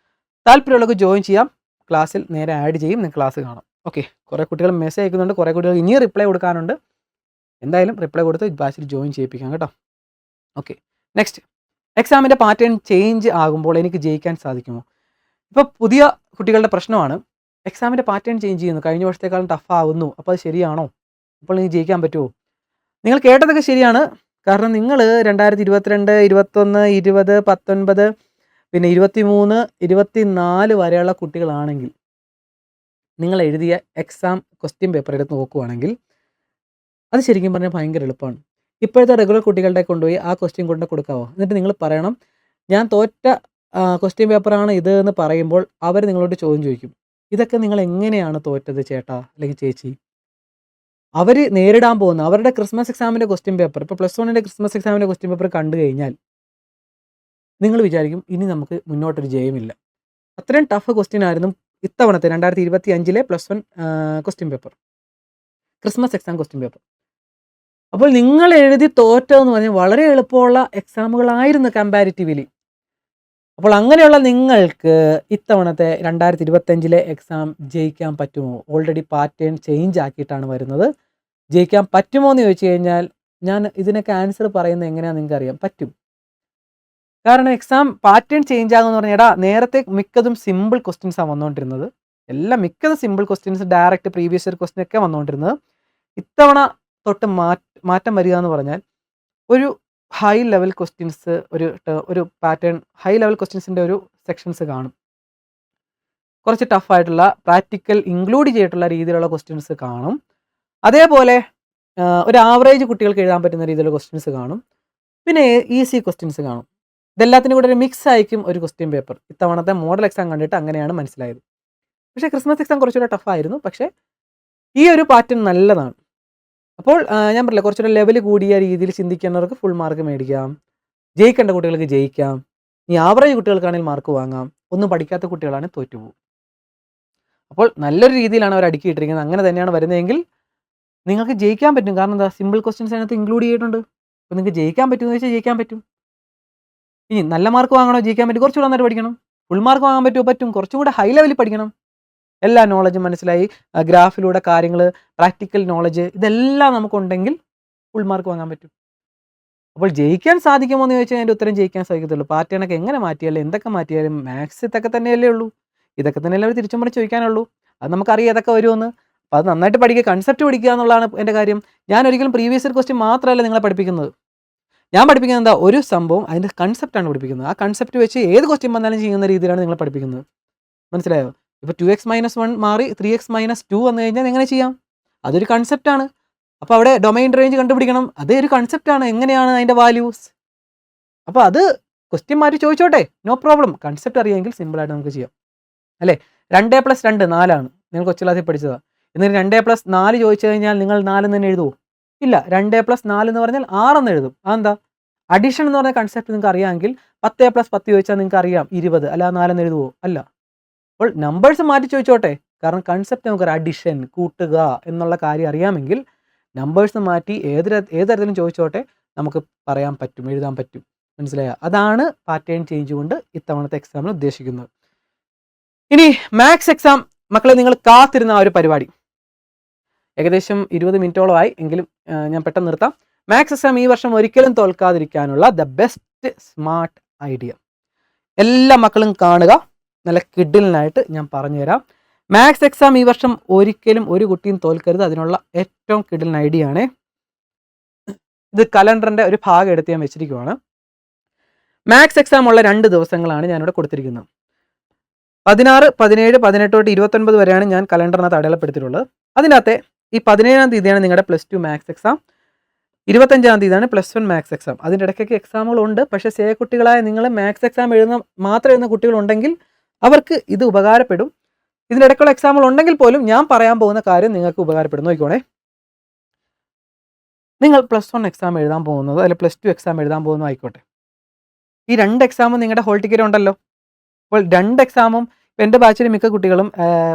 [SPEAKER 1] താല്പര്യമുള്ളവർക്ക് ജോയിൻ ചെയ്യാം. ക്ലാസ്സിൽ നേരെ ആഡ് ചെയ്യും, നിങ്ങൾക്ക് ക്ലാസ് കാണാം. ഓക്കെ, കുറേ കുട്ടികൾ മെസ്സേജ് അയക്കുന്നുണ്ട്, കുറേ കുട്ടികൾ ഇനിയും റിപ്ലൈ കൊടുക്കാനുണ്ട്. എന്തായാലും റിപ്ലൈ കൊടുത്ത് ബാച്ചിൽ ജോയിൻ ചെയ്യിപ്പിക്കാം കേട്ടോ. ഓക്കെ, നെക്സ്റ്റ്, എക്സാമിൻ്റെ പാറ്റേൺ ചേഞ്ച് ആകുമ്പോൾ എനിക്ക് ജയിക്കാൻ സാധിക്കുമോ? ഇപ്പോൾ പുതിയ കുട്ടികളുടെ പ്രശ്നമാണ് എക്സാമിൻ്റെ പാറ്റേൺ ചേഞ്ച് ചെയ്യുന്നു, കഴിഞ്ഞ വർഷത്തേക്കാളും ടഫ് ആവുന്നു. അപ്പോൾ അത് ശരിയാണോ? അപ്പോൾ നിങ്ങൾക്ക് ജയിക്കാൻ പറ്റുമോ? നിങ്ങൾ കേട്ടതൊക്കെ ശരിയാണ്. കാരണം നിങ്ങൾ 2022, 21, 20, 19 പിന്നെ 23, 24 വരെയുള്ള കുട്ടികളാണെങ്കിൽ നിങ്ങൾ എഴുതിയ എക്സാം ക്വസ്റ്റ്യൻ പേപ്പർ എടുത്ത് നോക്കുകയാണെങ്കിൽ അത് ശരിക്കും പറഞ്ഞാൽ ഭയങ്കര എളുപ്പമാണ്. ഇപ്പോഴത്തെ റെഗുലർ കുട്ടികളുടെ കൊണ്ടുപോയി ആ ക്വസ്റ്റ്യൻ കൊണ്ട് കൊടുക്കാവോ? എന്നിട്ട് നിങ്ങൾ പറയണം ഞാൻ തോറ്റ ക്വസ്റ്റ്യൻ പേപ്പറാണ് ഇത് എന്ന് പറയുമ്പോൾ അവർ നിങ്ങളോട് ചോദ്യം ചോദിക്കും, ഇതൊക്കെ നിങ്ങൾ എങ്ങനെയാണ് തോറ്റത് ചേട്ടാ അല്ലെങ്കിൽ ചേച്ചി? അവർ നേരിടാൻ പോകുന്ന അവരുടെ ക്രിസ്മസ് എക്സാമിൻ്റെ ക്വസ്റ്റ്യൻ പേപ്പർ, ഇപ്പോൾ +1 ക്രിസ്മസ് എക്സാമിൻ്റെ ക്വസ്റ്റ്യൻ പേപ്പർ കണ്ടു കഴിഞ്ഞാൽ നിങ്ങൾ വിചാരിക്കും ഇനി നമുക്ക് മുന്നോട്ടൊരു ജയമില്ല. അത്രയും ടഫ് ക്വസ്റ്റ്യൻ ആയിരുന്നു ഇത്തവണത്തെ 2025 +1 question paper, Christmas exam question paper. അപ്പോൾ നിങ്ങൾ എഴുതി തോറ്റതെന്ന് പറഞ്ഞാൽ വളരെ എളുപ്പമുള്ള എക്സാമുകളായിരുന്നു കമ്പാരിറ്റീവ്ലി. അപ്പോൾ അങ്ങനെയുള്ള നിങ്ങൾക്ക് ഇത്തവണത്തെ 2025 എക്സാം ജയിക്കാൻ പറ്റുമോ? ഓൾറെഡി പാറ്റേൺ ചേഞ്ച് ആക്കിയിട്ടാണ് വരുന്നത്. ജയിക്കാൻ പറ്റുമോ എന്ന് ചോദിച്ചു കഴിഞ്ഞാൽ ഞാൻ ഇതിനൊക്കെ ആൻസർ പറയുന്നത് എങ്ങനെയാണെന്ന് നിങ്ങൾക്ക് അറിയാം, പറ്റും. കാരണം എക്സാം പാറ്റേൺ ചേഞ്ച് ആകുമെന്ന് പറഞ്ഞാൽ നേരത്തെ മിക്കതും സിമ്പിൾ ക്വസ്റ്റ്യൻസാണ് വന്നുകൊണ്ടിരുന്നത്. എല്ലാം മിക്കതും simple questions, direct previous year question ഒക്കെ വന്നുകൊണ്ടിരുന്നത്. ഇത്തവണ തൊട്ട് മാറ്റം വരിക എന്ന് പറഞ്ഞാൽ ഒരു ഹൈ ലെവൽ ക്വസ്റ്റ്യൻസ്, ഒരു പാറ്റേൺ, ഹൈ ലെവൽ ക്വസ്റ്റ്യൻസിൻ്റെ ഒരു സെക്ഷൻസ് കാണും. കുറച്ച് ടഫായിട്ടുള്ള പ്രാക്ടിക്കൽ ഇൻക്ലൂഡ് ചെയ്തിട്ടുള്ള രീതിയിലുള്ള ക്വസ്റ്റ്യൻസ് കാണും. അതേപോലെ ഒരു ആവറേജ് കുട്ടികൾക്ക് എഴുതാൻ പറ്റുന്ന രീതിയിലുള്ള ക്വസ്റ്റ്യൻസ് കാണും. പിന്നെ ഈസി ക്വസ്റ്റ്യൻസ് കാണും. ഇതെല്ലാത്തിനും കൂടെ ഒരു മിക്സ് ആയിരിക്കും ഒരു ക്വസ്റ്റ്യൻ പേപ്പർ. ഇത്തവണത്തെ മോഡൽ എക്സാം കണ്ടിട്ട് അങ്ങനെയാണ് മനസ്സിലായത്. പക്ഷേ ക്രിസ്മസ് എക്സാം കുറച്ചുകൂടെ ടഫായിരുന്നു. പക്ഷേ ഈ ഒരു പാറ്റേൺ നല്ലതാണ്. അപ്പോൾ ഞാൻ പറഞ്ഞില്ല, കുറച്ചുകൂടെ ലെവൽ കൂടിയ രീതിയിൽ ചിന്തിക്കുന്നവർക്ക് ഫുൾ മാർക്ക് മേടിക്കാം, ജയിക്കേണ്ട കുട്ടികൾക്ക് ജയിക്കാം, ഈ ആവറേജ് കുട്ടികൾക്കാണെങ്കിൽ മാർക്ക് വാങ്ങാം, ഒന്നും പഠിക്കാത്ത കുട്ടികളാണ് തോറ്റുപോകും. അപ്പോൾ നല്ലൊരു രീതിയിലാണ് അവർ അടുക്കിയിട്ടിരിക്കുന്നത്. അങ്ങനെ തന്നെയാണ് വരുന്നതെങ്കിൽ നിങ്ങൾക്ക് ജയിക്കാൻ പറ്റും. കാരണം എന്താ, സിമ്പിൾ ക്വസ്റ്റ്യൻസ് അതിനകത്ത് ഇൻക്ലൂഡ് ചെയ്തിട്ടുണ്ട്. അപ്പോൾ നിങ്ങൾക്ക് ജയിക്കാൻ പറ്റുമെന്ന് വെച്ചാൽ ജയിക്കാൻ പറ്റും. ഇനി നല്ല മാർക്ക് വാങ്ങണോ ജയിക്കാൻ പറ്റും, കുറച്ചുകൂടെ നന്നായിട്ട് പഠിക്കണം. ഫുൾ മാർക്ക് വാങ്ങാൻ പറ്റുമോ? പറ്റും. കുറച്ചും കൂടെ ഹൈ ലെവലിൽ പഠിക്കണം. എല്ലാ നോളജും മനസ്സിലായി, ഗ്രാഫിലൂടെ കാര്യങ്ങൾ, പ്രാക്ടിക്കൽ നോളജ് ഇതെല്ലാം നമുക്കുണ്ടെങ്കിൽ ഫുൾ മാർക്ക് വാങ്ങാൻ പറ്റും. അപ്പോൾ ജയിക്കാൻ സാധിക്കുമോ എന്ന് ചോദിച്ചാൽ അതിൻ്റെ ഉത്തരം ജയിക്കാൻ സാധിക്കത്തുള്ളൂ. പാറ്റേണൊക്കെ എങ്ങനെ മാറ്റിയാലും എന്തൊക്കെ മാറ്റിയാലും മാത്സ് ഇതൊക്കെ തന്നെയല്ലേ ഉള്ളൂ. ഇതൊക്കെ തന്നെയല്ലേ അവർ തിരിച്ചും പറഞ്ഞ് ചോദിക്കാനുള്ളൂ. അത് നമുക്കറിയാം ഇതൊക്കെ വരുമെന്ന്. അപ്പോൾ അത് നന്നായിട്ട് പഠിക്കുക, കൺസെപ്റ്റ് പഠിക്കുക എന്നുള്ളതാണ് എൻ്റെ കാര്യം. ഞാൻ ഒരിക്കലും പ്രീവിയസ് ഇയർ ക്വസ്റ്റ്യൻ മാത്രമല്ല നിങ്ങളെ പഠിപ്പിക്കുന്നത്. ഞാൻ പഠിപ്പിക്കുന്നത് എന്താ, ഒരു സംഭവം അതിൻ്റെ കൺസെപ്റ്റാണ് പഠിപ്പിക്കുന്നത്. ആ കൺസെപ്റ്റ് വെച്ച് ഏത് ക്വസ്റ്റ്യൻ വന്നാലും ചെയ്യുന്ന രീതിയിലാണ് നിങ്ങളെ പഠിപ്പിക്കുന്നത്. മനസ്സിലായോ? ഇപ്പോൾ 2x-1 മാറി 3x-2 വന്നു കഴിഞ്ഞാൽ എങ്ങനെ ചെയ്യാം? അതൊരു കൺസെപ്റ്റാണ്. അപ്പോൾ അവിടെ ഡൊമൈൻ റേഞ്ച് കണ്ടുപിടിക്കണം. അതേ ഒരു കൺസെപ്റ്റാണ്. എങ്ങനെയാണ് അതിൻ്റെ വാല്യൂസ്? അപ്പോൾ അത് ക്വസ്റ്റ്യൻ മാറ്റി ചോദിച്ചോട്ടെ, നോ പ്രോബ്ലം. കൺസെപ്റ്റ് അറിയാമെങ്കിൽ സിമ്പിളായിട്ട് നമുക്ക് ചെയ്യാം, അല്ലേ? 2+2 4 നിങ്ങൾ കൊച്ചു ക്ലാസ്സിൽ പഠിച്ചതാണ്. എന്നിട്ട് 2+4 ചോദിച്ചു കഴിഞ്ഞാൽ നിങ്ങൾ 4 തന്നെ എഴുതുമോ? ഇല്ല. 2+4 എന്ന് പറഞ്ഞാൽ 6 എന്ന് എഴുതും. അതെന്താ? അഡീഷൻ എന്ന് പറഞ്ഞ കൺസെപ്റ്റ് നിങ്ങൾക്ക് അറിയാമെങ്കിൽ 10+10 ചോദിച്ചാൽ നിങ്ങൾക്ക് അറിയാം 20, അല്ല 4 എന്ന് എഴുതുമോ? അല്ല. അപ്പോൾ നമ്പേഴ്സ് മാറ്റി ചോദിച്ചോട്ടെ, കാരണം കൺസെപ്റ്റ് നമുക്കൊരു അഡിഷൻ, കൂട്ടുക എന്നുള്ള കാര്യം അറിയാമെങ്കിൽ നമ്പേഴ്സ് മാറ്റി ഏത് തരത്തിലും ചോദിച്ചോട്ടെ, നമുക്ക് പറയാൻ പറ്റും, എഴുതാൻ പറ്റും. മനസ്സിലായോ? അതാണ് പാറ്റേൺ ചേഞ്ച് കൊണ്ട് ഇത്തവണത്തെ എക്സാമിന് ഉദ്ദേശിക്കുന്നത്. ഇനി മാത്സ് എക്സാം മക്കളെ, നിങ്ങൾ കാത്തിരുന്ന ആ ഒരു പരിപാടി ഏകദേശം 20 മിനിറ്റോളമായി, എങ്കിലും ഞാൻ പെട്ടെന്ന് നിർത്താം. മാത്സ് എക്സാം ഈ വർഷം ഒരിക്കലും തോൽക്കാതിരിക്കാനുള്ള ദ ബെസ്റ്റ് സ്മാർട്ട് ഐഡിയ എല്ലാ മക്കളും കാണുക. നല്ല കിഡിലിനായിട്ട് ഞാൻ പറഞ്ഞുതരാം. മാത്സ് എക്സാം ഈ വർഷം ഒരിക്കലും ഒരു കുട്ടിയും തോൽക്കരുത്. അതിനുള്ള ഏറ്റവും കിഡിലിന് ഐഡിയ ആണ് ഇത്. കലണ്ടറിൻ്റെ ഒരു ഭാഗം എടുത്ത് ഞാൻ വെച്ചിരിക്കുവാണ്. മാത്സ് എക്സാം ഉള്ള 2 ദിവസങ്ങളാണ് ഞാനിവിടെ കൊടുത്തിരിക്കുന്നത്. 16, 17, 18 തൊട്ട് 29 വരെയാണ് ഞാൻ കലണ്ടറിനകത്ത് അടയാളപ്പെടുത്തിയിട്ടുള്ളത്. അതിനകത്തെ ഈ 17-ാം തീയതിയാണ് നിങ്ങളുടെ +2 മാത്സ് എക്സാം. 25-ാം തീയതിയാണ് +1 മാത്സ് എക്സാം. അതിൻ്റെ ഇടയ്ക്കൊക്കെ എക്സാമുകളുണ്ട്. പക്ഷേ കുട്ടികളായ നിങ്ങൾ മാത്സ് എക്സാം മാത്രം എഴുതുന്ന കുട്ടികളുണ്ടെങ്കിൽ അവർക്ക് ഇത് ഉപകാരപ്പെടും. ഇതിൻ്റെ ഇടയ്ക്കുള്ള എക്സാമുകൾ ഉണ്ടെങ്കിൽ പോലും ഞാൻ പറയാൻ പോകുന്ന കാര്യം നിങ്ങൾക്ക് ഉപകാരപ്പെടും. നോക്കിക്കോണേ, നിങ്ങൾ +1 എക്സാം എഴുതാൻ പോകുന്നത് അല്ലെങ്കിൽ +2 എക്സാം എഴുതാൻ പോകുന്നതും ആയിക്കോട്ടെ, ഈ 2 എക്സാമും നിങ്ങളുടെ ഹോൾ ടിക്കറ്റ് ഉണ്ടല്ലോ. അപ്പോൾ 2 എക്സാമും എൻ്റെ ബാച്ചിലെ മിക്ക കുട്ടികളും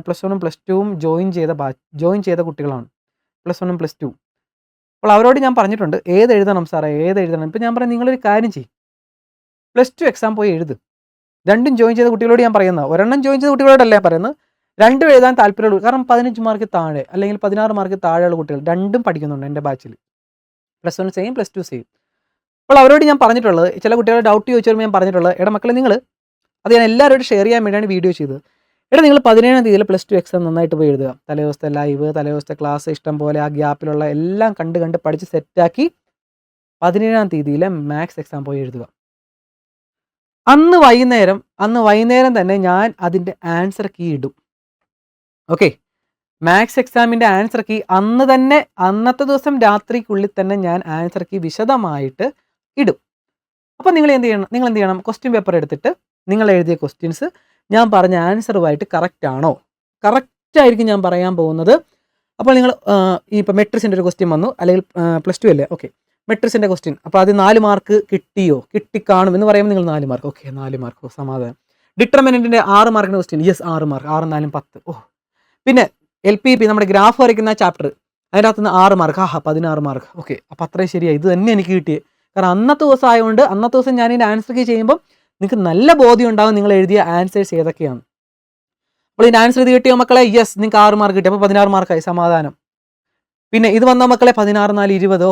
[SPEAKER 1] +1ഉം +2ഉം ജോയിൻ ചെയ്ത കുട്ടികളാണ്. +1ഉം +2. അപ്പോൾ അവരോട് ഞാൻ പറഞ്ഞിട്ടുണ്ട്, ഏത് എഴുതണം സാറേ, ഏത് എഴുതണം. ഇപ്പോൾ ഞാൻ പറയാം, നിങ്ങളൊരു കാര്യം ചെയ്യും, +2 എക്സാം പോയി എഴുത്. 2ഉം ജോയിൻ ചെയ്ത കുട്ടികളോട് ഞാൻ പറയുന്നത്, ഒരെണ്ണം ജോയിൻ ചെയ്ത കുട്ടികളോടല്ല പറയുന്നത്, 2 എഴുതാൻ താല്പര്യമുള്ളൂ. കാരണം 15 മാർക്ക് താഴെ അല്ലെങ്കിൽ 16 മാർക്ക് താഴെയുള്ള കുട്ടികൾ 2ഉം പഠിക്കുന്നുണ്ട് എൻ്റെ ബാച്ചിൽ. +1 സെയിം, +2 സെയിം. അപ്പോൾ അവരോട് ഞാൻ പറഞ്ഞിട്ടുള്ളത്, ചില കുട്ടികളെ ഡൗട്ട് ചോദിച്ചപ്പോൾ ഞാൻ പറഞ്ഞിട്ടുള്ളത്, എടാ മക്കളെ, നിങ്ങൾ അത് ഞാൻ എല്ലാവരോടും ഷെയർ ചെയ്യാൻ വേണ്ടിയാണ് വീഡിയോ ചെയ്തത്. എടാ, നിങ്ങൾ 17-ാം തീയതിയിൽ +2 എക്സാം നന്നായിട്ട് പോയി എഴുതുക. തലേദിവസത്തെ ലൈവ്, തലേദിവസത്തെ ക്ലാസ്, ഇഷ്ടം പോലെ ആ ഗ്യാപ്പിലുള്ള എല്ലാം കണ്ട് പഠിച്ച് സെറ്റാക്കി 17-ാം തീയതിയിലെ മാത്സ് എക്സാം പോയി എഴുതുക. അന്ന് വൈകുന്നേരം തന്നെ ഞാൻ അതിൻ്റെ ആൻസർ കീ ഇടും. ഓക്കെ, മാത്സ് എക്സാമിൻ്റെ ആൻസർ കീ അന്നത്തെ ദിവസം രാത്രിക്കുള്ളിൽ തന്നെ ഞാൻ ആൻസർ കീ വിശദമായിട്ട് ഇടും. അപ്പോൾ നിങ്ങൾ എന്ത് ചെയ്യണം? ക്വസ്റ്റ്യൻ പേപ്പർ എടുത്തിട്ട് നിങ്ങൾ എഴുതിയ ക്വസ്റ്റ്യൻസ് ഞാൻ പറഞ്ഞ ആൻസറുമായിട്ട് കറക്റ്റ് ആണോ? കറക്റ്റായിരിക്കും ഞാൻ പറയാൻ പോകുന്നത്. അപ്പോൾ നിങ്ങൾ ഇപ്പോൾ മെട്രിക്സിൻ്റെ ഒരു ക്വസ്റ്റ്യൻ വന്നു, അല്ലെങ്കിൽ +2 അല്ലേ, ഓക്കെ, മെട്രിക്സിൻ്റെ ക്വസ്റ്റ്യൻ. അപ്പോൾ അത് 4 മാർക്ക് കിട്ടിക്കാണും എന്ന് പറയുമ്പോൾ നിങ്ങൾ 4 മാർക്ക്, ഓക്കെ, 4 മാർക്ക്, സമാധാനം. ഡിറ്റർമിനൻറ്റിൻ്റെ 6 മാർക്കിൻ്റെ ക്വസ്റ്റ്യൻ, യെസ്, 6 മാർക്ക്, 6 4 10. ഓ, പിന്നെ LPP നമ്മുടെ ഗ്രാഫ് വരയ്ക്കുന്ന ചാപ്റ്റർ, അതിനകത്ത് നിന്ന് 6 മാർക്ക്, 16 മാർക്ക്, ഓക്കെ. അപ്പോൾ അത്രയും ശരിയായി, ഇത് തന്നെ എനിക്ക് കിട്ടിയത്. കാരണം അന്നത്തെ ദിവസം ആയതുകൊണ്ട്, അന്നത്തെ ദിവസം ഞാൻ ഇതിൻ്റെ ആൻസർ കീ ചെയ്യുമ്പോൾ നിങ്ങൾക്ക് നല്ല ബോധ്യം ഉണ്ടാകും നിങ്ങൾ എഴുതിയ ആൻസേഴ്സ് ഏതൊക്കെയാണ്. അപ്പോൾ ഇതിൻ്റെ ആൻസർ ഇത് കിട്ടിയോ മക്കളെ? യെസ്, നിങ്ങൾക്ക് 6 മാർക്ക് കിട്ടി. അപ്പോൾ 16 മാർക്കായി, സമാധാനം. പിന്നെ ഇത് വന്ന മക്കളെ 16 4 20,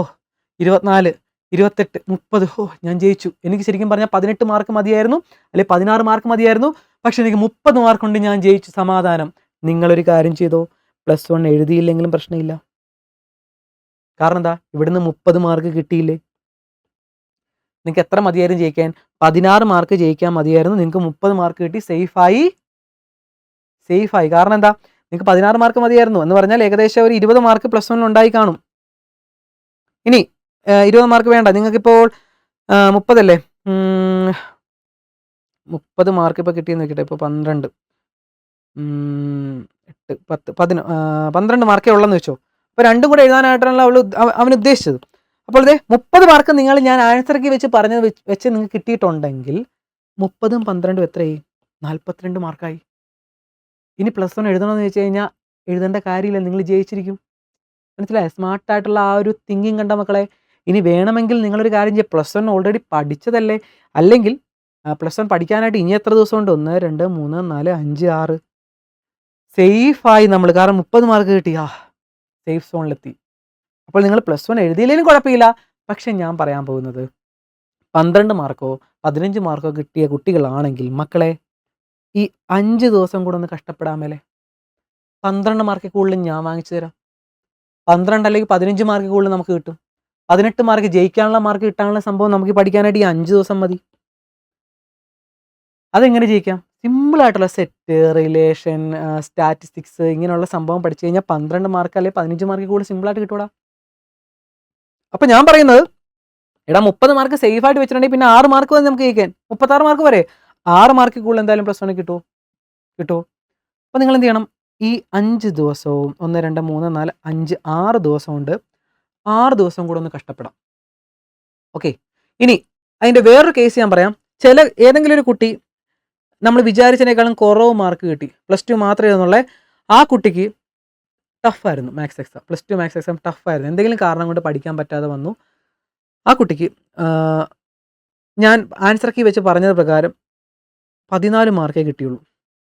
[SPEAKER 1] 24 28 30, ഞാൻ ജയിച്ചു. എനിക്ക് ശരിക്കും പറഞ്ഞാൽ 18 മാർക്ക് മതിയായിരുന്നു, അല്ലെങ്കിൽ 16 മാർക്ക് മതിയായിരുന്നു. പക്ഷെ എനിക്ക് 30 മാർക്ക് കൊണ്ട് ഞാൻ ജയിച്ചു, സമാധാനം. നിങ്ങളൊരു കാര്യം ചെയ്തോ, +1 എഴുതിയില്ലെങ്കിലും പ്രശ്നമില്ല. കാരണം എന്താ, ഇവിടുന്ന് 30 മാർക്ക് കിട്ടിയില്ലേ? നിങ്ങൾക്ക് എത്ര മതിയായിരുന്നു ജയിക്കാൻ? 16 മാർക്ക് ജയിക്കാൻ മതിയായിരുന്നു. നിങ്ങൾക്ക് 30 മാർക്ക് കിട്ടി, സേഫായി. കാരണം എന്താ, നിങ്ങൾക്ക് 16 മാർക്ക് മതിയായിരുന്നു എന്ന് പറഞ്ഞാൽ ഏകദേശം ഒരു 20 മാർക്ക് +1 ഉണ്ടായി കാണും. ഇനി 20 മാർക്ക് വേണ്ട, നിങ്ങൾക്കിപ്പോൾ 30 അല്ലേ, 30 മാർക്ക് ഇപ്പോൾ കിട്ടിയെന്ന് വെക്കട്ടെ. ഇപ്പോൾ 12, 8, 10, 12 മാർക്കേ ഉള്ളെന്ന് വെച്ചോ. അപ്പോൾ 2 കൂടെ എഴുതാനായിട്ടാണല്ലോ അവൻ ഉദ്ദേശിച്ചത്. അപ്പോൾ ഇതേ 30 മാർക്ക് ഞാൻ ആൻസർക്ക് വെച്ച് നിങ്ങൾക്ക് കിട്ടിയിട്ടുണ്ടെങ്കിൽ 30ഉം 12ഉം എത്രയായി? 42 മാർക്കായി. ഇനി +1 എഴുതണമെന്ന് വെച്ച് കഴിഞ്ഞാൽ എഴുതേണ്ട കാര്യമില്ല, നിങ്ങൾ ജയിച്ചിരിക്കും. മനസ്സിലായോ? സ്മാർട്ടായിട്ടുള്ള ആ ഒരു തിങ്കിങ് കണ്ട മക്കളെ. ഇനി വേണമെങ്കിൽ നിങ്ങളൊരു കാര്യം ചെയ്യുക, +1 ഓൾറെഡി പഠിച്ചതല്ലേ, അല്ലെങ്കിൽ +1 പഠിക്കാനായിട്ട് ഇനി എത്ര ദിവസമുണ്ട്? 1 2 3 4 5 6, സേഫായി നമ്മൾ. കാരണം 30 മാർക്ക് കിട്ടി, സേഫ് സോണിലെത്തി. അപ്പോൾ നിങ്ങൾ +1 എഴുതിയില്ലെങ്കിലും കുഴപ്പമില്ല. പക്ഷെ ഞാൻ പറയാൻ പോകുന്നത് 12 മാർക്കോ 15 മാർക്കോ കിട്ടിയ കുട്ടികളാണെങ്കിൽ മക്കളെ, ഈ 5 ദിവസം കൂടെ ഒന്ന് കഷ്ടപ്പെടാൻ മേലെ. 12 മാർക്ക് കൂടുതൽ ഞാൻ വാങ്ങിച്ചു തരാം. 12 അല്ലെങ്കിൽ 15 മാർക്ക് കൂടുതൽ നമുക്ക് കിട്ടും. 18 മാർക്ക് ജയിക്കാനുള്ള മാർക്ക് കിട്ടാനുള്ള സംഭവം നമുക്ക് പഠിക്കാനായിട്ട് ഈ 5 ദിവസം മതി. അതെങ്ങനെ ജയിക്കാം? സിമ്പിളായിട്ടുള്ള സെറ്റ്, റിലേഷൻ, സ്റ്റാറ്റിസ്റ്റിക്സ് ഇങ്ങനെയുള്ള സംഭവം പഠിച്ചു കഴിഞ്ഞാൽ 12 മാർക്ക് അല്ലെങ്കിൽ 15 മാർക്കിൽ കൂടുതൽ സിമ്പിളായിട്ട് കിട്ടൂടാ. അപ്പോൾ ഞാൻ പറയുന്നത്, എടാ 30 മാർക്ക് സേഫായിട്ട് വെച്ചിട്ടുണ്ടെങ്കിൽ പിന്നെ 6 മാർക്ക് മതി നമുക്ക് ജയിക്കാൻ. 36 മാർക്ക് വരെ 6 മാർക്കിൽ കൂടുതൽ എന്തായാലും പ്ലസ് 1 കിട്ടുമോ? അപ്പോൾ നിങ്ങൾ എന്ത് ചെയ്യണം? ഈ 5 ദിവസവും 1, 2, 3, 4, 5, 6 ദിവസം കൊണ്ട് 6 ദിവസം കൂടെ ഒന്ന് കഷ്ടപ്പെടാം. ഓക്കെ. ഇനി അതിൻ്റെ വേറൊരു കേസ് ഞാൻ പറയാം. ഏതെങ്കിലും ഒരു കുട്ടി നമ്മൾ വിചാരിച്ചതിനേക്കാളും കുറവ് മാർക്ക് കിട്ടി, +2 മാത്രമേ എഴുതുന്നുള്ളേ. ആ കുട്ടിക്ക് ടഫായിരുന്നു മാത്സ് എക്സാം. +2 മാത്സ് എക്സാം ടഫായിരുന്നു. എന്തെങ്കിലും കാരണം കൊണ്ട് പഠിക്കാൻ പറ്റാതെ വന്നു. ആ കുട്ടിക്ക് ഞാൻ ആൻസർ കീ വെച്ച് പറഞ്ഞത് പ്രകാരം 14 മാർക്കേ കിട്ടിയുള്ളൂ.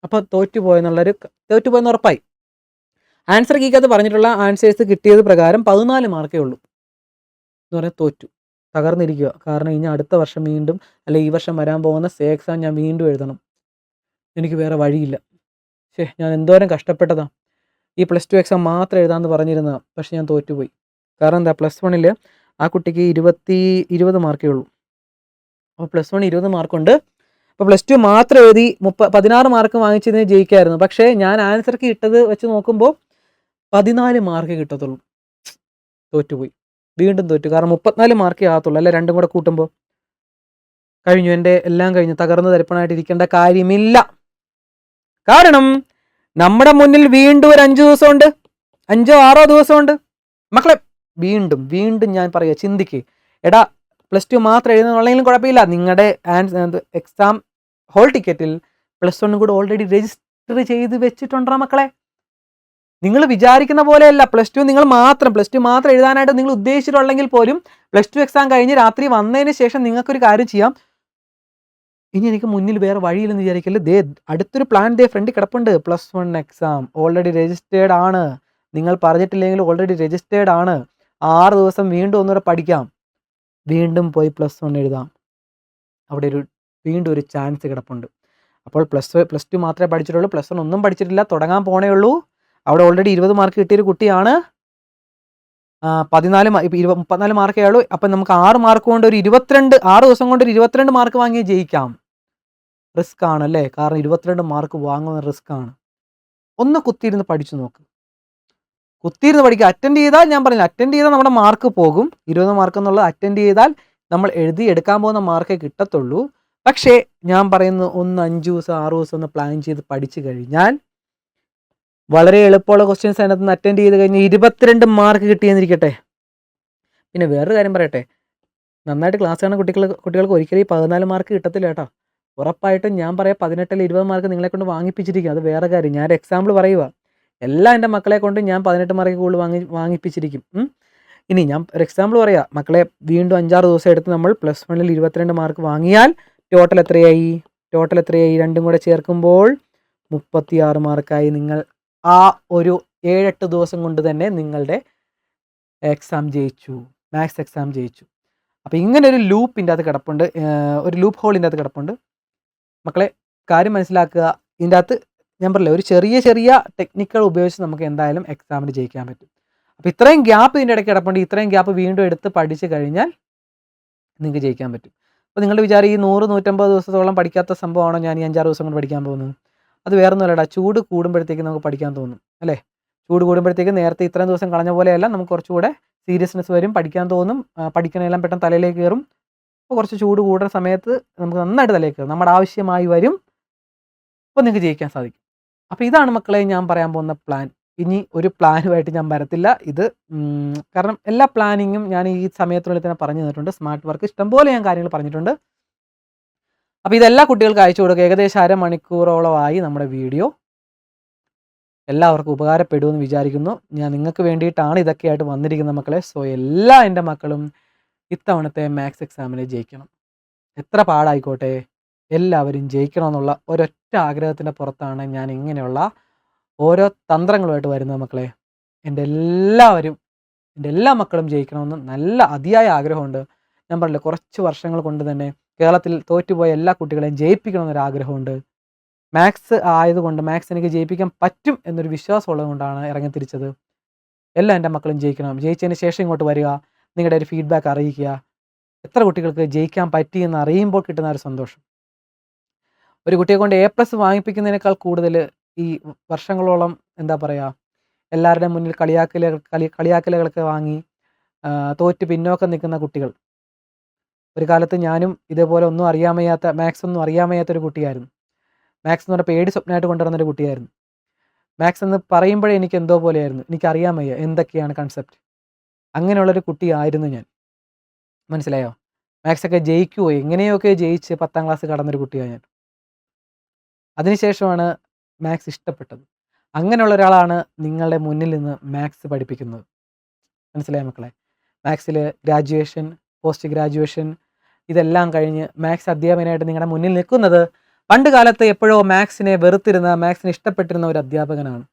[SPEAKER 1] അപ്പോൾ തോറ്റുപോയെന്ന് ഉറപ്പായി. ആൻസർ കീക്കകത്ത് പറഞ്ഞിട്ടുള്ള ആൻസേഴ്സ് കിട്ടിയത് പ്രകാരം 14 മാർക്കേ ഉള്ളൂ എന്ന് പറഞ്ഞാൽ തോറ്റു, തകർന്നിരിക്കുക. കാരണം ഇനി അടുത്ത വർഷം വീണ്ടും, അല്ലെങ്കിൽ ഈ വർഷം വരാൻ പോകുന്ന എക്സാം ഞാൻ വീണ്ടും എഴുതണം. എനിക്ക് വേറെ വഴിയില്ല. ഞാൻ എന്തോരം കഷ്ടപ്പെട്ടതാണ്. ഈ +2 എക്സാം മാത്രം എഴുതാമെന്ന് പറഞ്ഞിരുന്നതാണ്. പക്ഷേ ഞാൻ തോറ്റുപോയി. കാരണം എന്താ, +1 ആ കുട്ടിക്ക് 20 മാർക്കേ ഉള്ളൂ. അപ്പോൾ +1 20 മാർക്കുണ്ട്. അപ്പോൾ +2 മാത്രം എഴുതി 16 മാർക്ക് വാങ്ങിച്ചതിന് ജയിക്കായിരുന്നു. പക്ഷേ ഞാൻ ആൻസർ കീ ഇട്ടത് വെച്ച് നോക്കുമ്പോൾ 14 മാർക്കേ കിട്ടത്തുള്ളൂ. തോറ്റുപോയി, വീണ്ടും തോറ്റു. കാരണം 34 മാർക്കേ ആകത്തുള്ളൂ, അല്ലെ? രണ്ടും കൂടെ കൂട്ടുമ്പോൾ കഴിഞ്ഞു, എൻ്റെ എല്ലാം കഴിഞ്ഞു. തകർന്ന് തരിപ്പണമായിട്ട് ഇരിക്കേണ്ട കാര്യമില്ല. കാരണം നമ്മുടെ മുന്നിൽ വീണ്ടും ഒരു 5 ദിവസമുണ്ട്, 5 or 6 ദിവസമുണ്ട് മക്കളെ. വീണ്ടും ഞാൻ പറയുക, ചിന്തിക്ക്. എടാ +2 മാത്രം എഴുതുന്നുള്ളെങ്കിലും കുഴപ്പമില്ല. നിങ്ങളുടെ എക്സാം ഹോൾ ടിക്കറ്റിൽ +1 കൂടെ ഓൾറെഡി രജിസ്റ്റർ ചെയ്ത് വെച്ചിട്ടുണ്ടോ മക്കളെ? നിങ്ങൾ വിചാരിക്കുന്ന പോലെയല്ല. +2 മാത്രം എഴുതാനായിട്ട് നിങ്ങൾ ഉദ്ദേശിച്ചിട്ടുണ്ടെങ്കിൽ പോലും +2 എക്സാം കഴിഞ്ഞ് രാത്രി വന്നതിന് ശേഷം നിങ്ങൾക്കൊരു കാര്യം ചെയ്യാം. ഇനി എനിക്ക് മുന്നിൽ വേറെ വഴിയില്ലെന്ന് വിചാരിക്കല്ലേ. അടുത്തൊരു പ്ലാൻ ഫ്രണ്ടിൽ കിടപ്പുണ്ട്. +1 എക്സാം ഓൾറെഡി രജിസ്റ്റേർഡ് ആണ്. നിങ്ങൾ പറഞ്ഞിട്ടില്ലെങ്കിൽ ഓൾറെഡി രജിസ്റ്റേർഡ് ആണ്. 6 ദിവസം വീണ്ടും ഒന്നുകൂടെ പഠിക്കാം, വീണ്ടും പോയി +1 എഴുതാം. അവിടെ വീണ്ടും ഒരു ചാൻസ് കിടപ്പുണ്ട്. അപ്പോൾ +2 മാത്രമേ പഠിച്ചിട്ടുള്ളൂ, +1 ഒന്നും പഠിച്ചിട്ടില്ല, തുടങ്ങാൻ പോണേ ഉള്ളൂ. അവിടെ ഓൾറെഡി 20 മാർക്ക് കിട്ടിയൊരു കുട്ടിയാണ്. 34 മാർക്കേ ഉള്ളൂ. അപ്പം നമുക്ക് 6 മാർക്ക് കൊണ്ട് 6 ദിവസം കൊണ്ട് 22 മാർക്ക് വാങ്ങി ജയിക്കാം. റിസ്ക് ആണ് അല്ലേ? കാരണം 22 മാർക്ക് വാങ്ങുന്ന റിസ്ക് ആണ്. ഒന്ന് കുത്തിയിരുന്ന് പഠിച്ചു നോക്ക്. കുത്തിയിരുന്ന് പഠിക്കുക. അറ്റൻഡ് ചെയ്താൽ, ഞാൻ പറഞ്ഞില്ല, അറ്റൻഡ് ചെയ്താൽ നമ്മുടെ മാർക്ക് പോകും. 20 മാർക്ക് എന്നുള്ളത് അറ്റൻഡ് ചെയ്താൽ നമ്മൾ എഴുതി എടുക്കാൻ പോകുന്ന മാർക്കേ കിട്ടത്തുള്ളൂ. പക്ഷേ ഞാൻ പറയുന്നു, 5 ദിവസം 6 ദിവസം ഒന്ന് പ്ലാൻ ചെയ്ത് പഠിച്ചു കഴിഞ്ഞാൽ വളരെ എളുപ്പമുള്ള ക്വസ്റ്റ്യൻസ് അതിനകത്ത് നിന്ന് അറ്റൻഡ് ചെയ്ത് കഴിഞ്ഞാൽ 22 മാർക്ക് കിട്ടിയെന്നിരിക്കട്ടെ. പിന്നെ വേറൊരു കാര്യം പറയട്ടെ, നന്നായിട്ട് ക്ലാസ് കാണുന്ന കുട്ടികൾക്ക് ഒരിക്കലും ഈ 14 മാർക്ക് കിട്ടത്തില്ല കേട്ടോ. ഉറപ്പായിട്ടും ഞാൻ പറയാം 18 അല്ലെങ്കിൽ 20 മാർക്ക് നിങ്ങളെ കൊണ്ട് വാങ്ങിപ്പിച്ചിരിക്കും. അത് വേറെ കാര്യം. ഞാൻ എക്സാമ്പിൾ പറയുക. എൻ്റെ മക്കളെ കൊണ്ട് ഞാൻ 18 മാർക്ക് കൂടുതൽ വാങ്ങിപ്പിച്ചിരിക്കും. ഇനി ഞാൻ ഒരു എക്സാമ്പിൾ പറയാം. മക്കളെ വീണ്ടും 5-6 ദിവസം എടുത്ത് നമ്മൾ +1 22 മാർക്ക് വാങ്ങിയാൽ ടോട്ടൽ എത്രയായി? രണ്ടും കൂടെ ചേർക്കുമ്പോൾ 36 മാർക്കായി. നിങ്ങൾ ആ ഒരു 7-8 ദിവസം കൊണ്ട് തന്നെ നിങ്ങളുടെ എക്സാം ജയിച്ചു, മാത്സ് എക്സാം ജയിച്ചു. അപ്പോൾ ഇങ്ങനെ ഒരു ലൂപ്പിൻ്റെ അകത്ത് കിടപ്പുണ്ട്, ഒരു ലൂപ്പ് ഹോളിൻ്റെ അകത്ത് കിടപ്പുണ്ട്. മക്കളെ കാര്യം മനസ്സിലാക്കുക. ഇതിൻ്റെ അകത്ത് ഞാൻ പറഞ്ഞില്ലേ, ഒരു ചെറിയ ടെക്നിക്കുകൾ ഉപയോഗിച്ച് നമുക്ക് എന്തായാലും എക്സാമിന് ജയിക്കാൻ പറ്റും. അപ്പോൾ ഇത്രയും ഗ്യാപ്പ് ഇതിൻ്റെ ഇടയ്ക്ക് കിടപ്പുണ്ട്. ഇത്രയും ഗ്യാപ്പ് വീണ്ടും എടുത്ത് പഠിച്ച് കഴിഞ്ഞാൽ നിങ്ങൾക്ക് ജയിക്കാൻ പറ്റും. അപ്പോൾ നിങ്ങൾ വിചാരം ഈ 100-150 ദിവസത്തോളം പഠിക്കാത്ത സംഭവമാണോ ഞാൻ ഈ 5-6 ദിവസം കൊണ്ട് പഠിക്കാൻ പോകുന്നത്? അത് വേറെ ഒന്നുമല്ലടാ, ചൂട് കൂടുമ്പോഴത്തേക്ക് നമുക്ക് പഠിക്കാൻ തോന്നും, അല്ലേ? ചൂട് കൂടുമ്പോഴത്തേക്ക് നേരത്തെ ഇത്രയും ദിവസം കളഞ്ഞ പോലെയല്ല, നമുക്ക് കുറച്ചുകൂടെ സീരിയസ്നെസ് വരും, പഠിക്കാൻ തോന്നും, പഠിക്കണമെല്ലാം പെട്ടെന്ന് തലയിലേക്ക് കയറും. അപ്പോൾ കുറച്ച് ചൂട് കൂടുന്ന സമയത്ത് നമുക്ക് നന്നായിട്ട് തലയിൽ കയറും, നമ്മുടെ ആവശ്യമായി വരും. അപ്പോൾ നിങ്ങൾക്ക് ജയിക്കാൻ സാധിക്കും. അപ്പോൾ ഇതാണ് മക്കളെ ഞാൻ പറയാൻ പോകുന്ന പ്ലാൻ. ഇനി ഒരു പ്ലാനുമായിട്ട് ഞാൻ വരത്തില്ല. ഇത് കാരണം എല്ലാ പ്ലാനിങ്ങും ഞാൻ ഈ സമയത്തിനുള്ളിൽ തന്നെ പറഞ്ഞു തന്നിട്ടുണ്ട്. സ്മാർട്ട് വർക്ക് ഇഷ്ടംപോലെ ഞാൻ കാര്യങ്ങൾ പറഞ്ഞിട്ടുണ്ട്. അപ്പോൾ ഇതെല്ലാ കുട്ടികൾക്കും അയച്ചു കൊടുക്കുക. ഏകദേശം 1/2 മണിക്കൂറോളമായി നമ്മുടെ വീഡിയോ. എല്ലാവർക്കും ഉപകാരപ്പെടുമെന്ന് വിചാരിക്കുന്നു. ഞാൻ നിങ്ങൾക്ക് വേണ്ടിയിട്ടാണ് ഇതൊക്കെയായിട്ട് വന്നിരിക്കുന്നത് മക്കളെ. സോ എല്ലാ എൻ്റെ മക്കളും ഇത്തവണത്തെ മാത്സ് എക്സാമിനെ ജയിക്കണം. എത്ര പാടായിക്കോട്ടെ, എല്ലാവരും ജയിക്കണമെന്നുള്ള ഒരൊറ്റ ആഗ്രഹത്തിൻ്റെ പുറത്താണ് ഞാൻ ഇങ്ങനെയുള്ള ഓരോ തന്ത്രങ്ങളുമായിട്ട് വരുന്നത് മക്കളെ. എൻ്റെ എല്ലാ മക്കളും ജയിക്കണമെന്ന് നല്ല അതിയായ ആഗ്രഹമുണ്ട്. ഞാൻ പറഞ്ഞില്ല, കുറച്ച് വർഷങ്ങൾ കൊണ്ട് തന്നെ കേരളത്തിൽ തോറ്റുപോയ എല്ലാ കുട്ടികളെയും ജയിപ്പിക്കണമെന്നൊരാഗ്രഹമുണ്ട്. മാത്സ് ആയതുകൊണ്ട്, മാത്സ് എനിക്ക് ജയിപ്പിക്കാൻ പറ്റും എന്നൊരു വിശ്വാസമുള്ളത് കൊണ്ടാണ് ഇറങ്ങിത്തിരിച്ചത്. എല്ലാ എൻ്റെ മക്കളും ജയിക്കണം. ജയിച്ചതിന് ശേഷം ഇങ്ങോട്ട് വരിക, നിങ്ങളുടെ ഒരു ഫീഡ്ബാക്ക് അറിയിക്കുക. എത്ര കുട്ടികൾക്ക് ജയിക്കാൻ പറ്റിയെന്ന് അറിയുമ്പോൾ കിട്ടുന്ന ഒരു സന്തോഷം. ഒരു കുട്ടിയെ കൊണ്ട് A+ വാങ്ങിപ്പിക്കുന്നതിനേക്കാൾ കൂടുതൽ ഈ വർഷങ്ങളോളം എന്താ പറയുക, എല്ലാവരുടെയും മുന്നിൽ കളിയാക്കലുകളൊക്കെ വാങ്ങി തോറ്റ് പിന്നോക്കം നിൽക്കുന്ന കുട്ടികൾ. ഒരു കാലത്ത് ഞാനും ഇതേപോലെ ഒന്നും അറിയാൻ വയ്യാത്ത, മാത്സ് ഒന്നും അറിയാൻ വയ്യാത്തൊരു കുട്ടിയായിരുന്നു. മാത്സ് എന്ന് പറഞ്ഞാൽ പേടി സ്വപ്നമായിട്ട് കൊണ്ടുവരുന്നൊരു കുട്ടിയായിരുന്നു. മാത്സ് എന്ന് പറയുമ്പോഴേ എനിക്ക് എന്തോ പോലെയായിരുന്നു, എനിക്കറിയാൻ വയ്യ എന്തൊക്കെയാണ് കൺസെപ്റ്റ്. അങ്ങനെയുള്ളൊരു കുട്ടിയായിരുന്നു ഞാൻ. മനസ്സിലായോ? മാത്സൊക്കെ ജയിക്കുമോ, എങ്ങനെയൊക്കെ ജയിച്ച് 10ാം ക്ലാസ് കടന്നൊരു കുട്ടിയാണ് ഞാൻ. അതിനുശേഷമാണ് മാത്സ് ഇഷ്ടപ്പെട്ടത്. അങ്ങനെയുള്ള ഒരാളാണ് നിങ്ങളുടെ മുന്നിൽ നിന്ന് മാത്സ് പഠിപ്പിക്കുന്നത്. മനസ്സിലായോ മക്കളെ? മാത്സിൽ ഗ്രാജുവേഷൻ, പോസ്റ്റ് ഗ്രാജുവേഷൻ ഇതെല്ലാം കഴിഞ്ഞ് മാത്സ് അധ്യാപകനായിട്ട് നിങ്ങളുടെ മുന്നിൽ നിൽക്കുന്നത് പണ്ട് കാലത്ത് എപ്പോഴോ മാത്സിനെ വെറുത്തിരുന്ന, മാത്സിനെ ഇഷ്ടപ്പെട്ടിരുന്ന ഒരു അധ്യാപകനാണ്.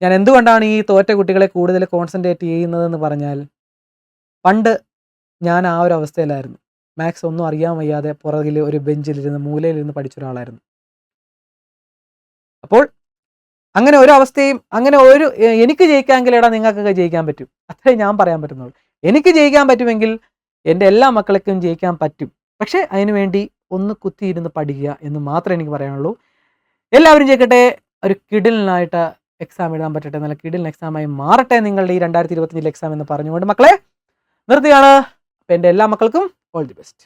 [SPEAKER 1] ഞാൻ എന്തുകൊണ്ടാണ് ഈ തോറ്റ കുട്ടികളെ കൂടുതൽ കോൺസെൻട്രേറ്റ് ചെയ്യുന്നതെന്ന് പറഞ്ഞാൽ, പണ്ട് ഞാൻ ആ ഒരു അവസ്ഥയിലായിരുന്നു. മാത്സ് ഒന്നും അറിയാൻ വയ്യാതെ പുറകിൽ ഒരു ബെഞ്ചിലിരുന്ന് മൂലയിലിരുന്ന് പഠിച്ച ഒരാളായിരുന്നു. അപ്പോൾ അങ്ങനെ ഒരു അവസ്ഥയും, അങ്ങനെ എനിക്ക് ജയിക്കാമെങ്കിൽ എടാ നിങ്ങൾക്കൊക്കെ ജയിക്കാൻ പറ്റും, അത്രേ ഞാൻ പറയാൻ പറ്റുന്നുള്ളൂ. എനിക്ക് ജയിക്കാൻ പറ്റുമെങ്കിൽ എൻ്റെ എല്ലാ മക്കൾക്കും ജയിക്കാൻ പറ്റും. പക്ഷേ അതിനുവേണ്ടി ഒന്ന് കുത്തിയിരുന്ന് പഠിക്കുക എന്ന് മാത്രമേ എനിക്ക് പറയാനുള്ളൂ. എല്ലാവരും ജയിക്കട്ടെ, ഒരു കിടിലനായിട്ട് എക്സാം എഴുതാൻ പറ്റട്ടെ, നല്ല കിടിലൻ എക്സാമായി മാറട്ടെ നിങ്ങളുടെ ഈ 2025 എക്സാം എന്ന് പറഞ്ഞുകൊണ്ട് മക്കളെ നിർത്തിയാണ്. അപ്പോൾ എൻ്റെ എല്ലാ മക്കൾക്കും ഓൾ ദി ബെസ്റ്റ്.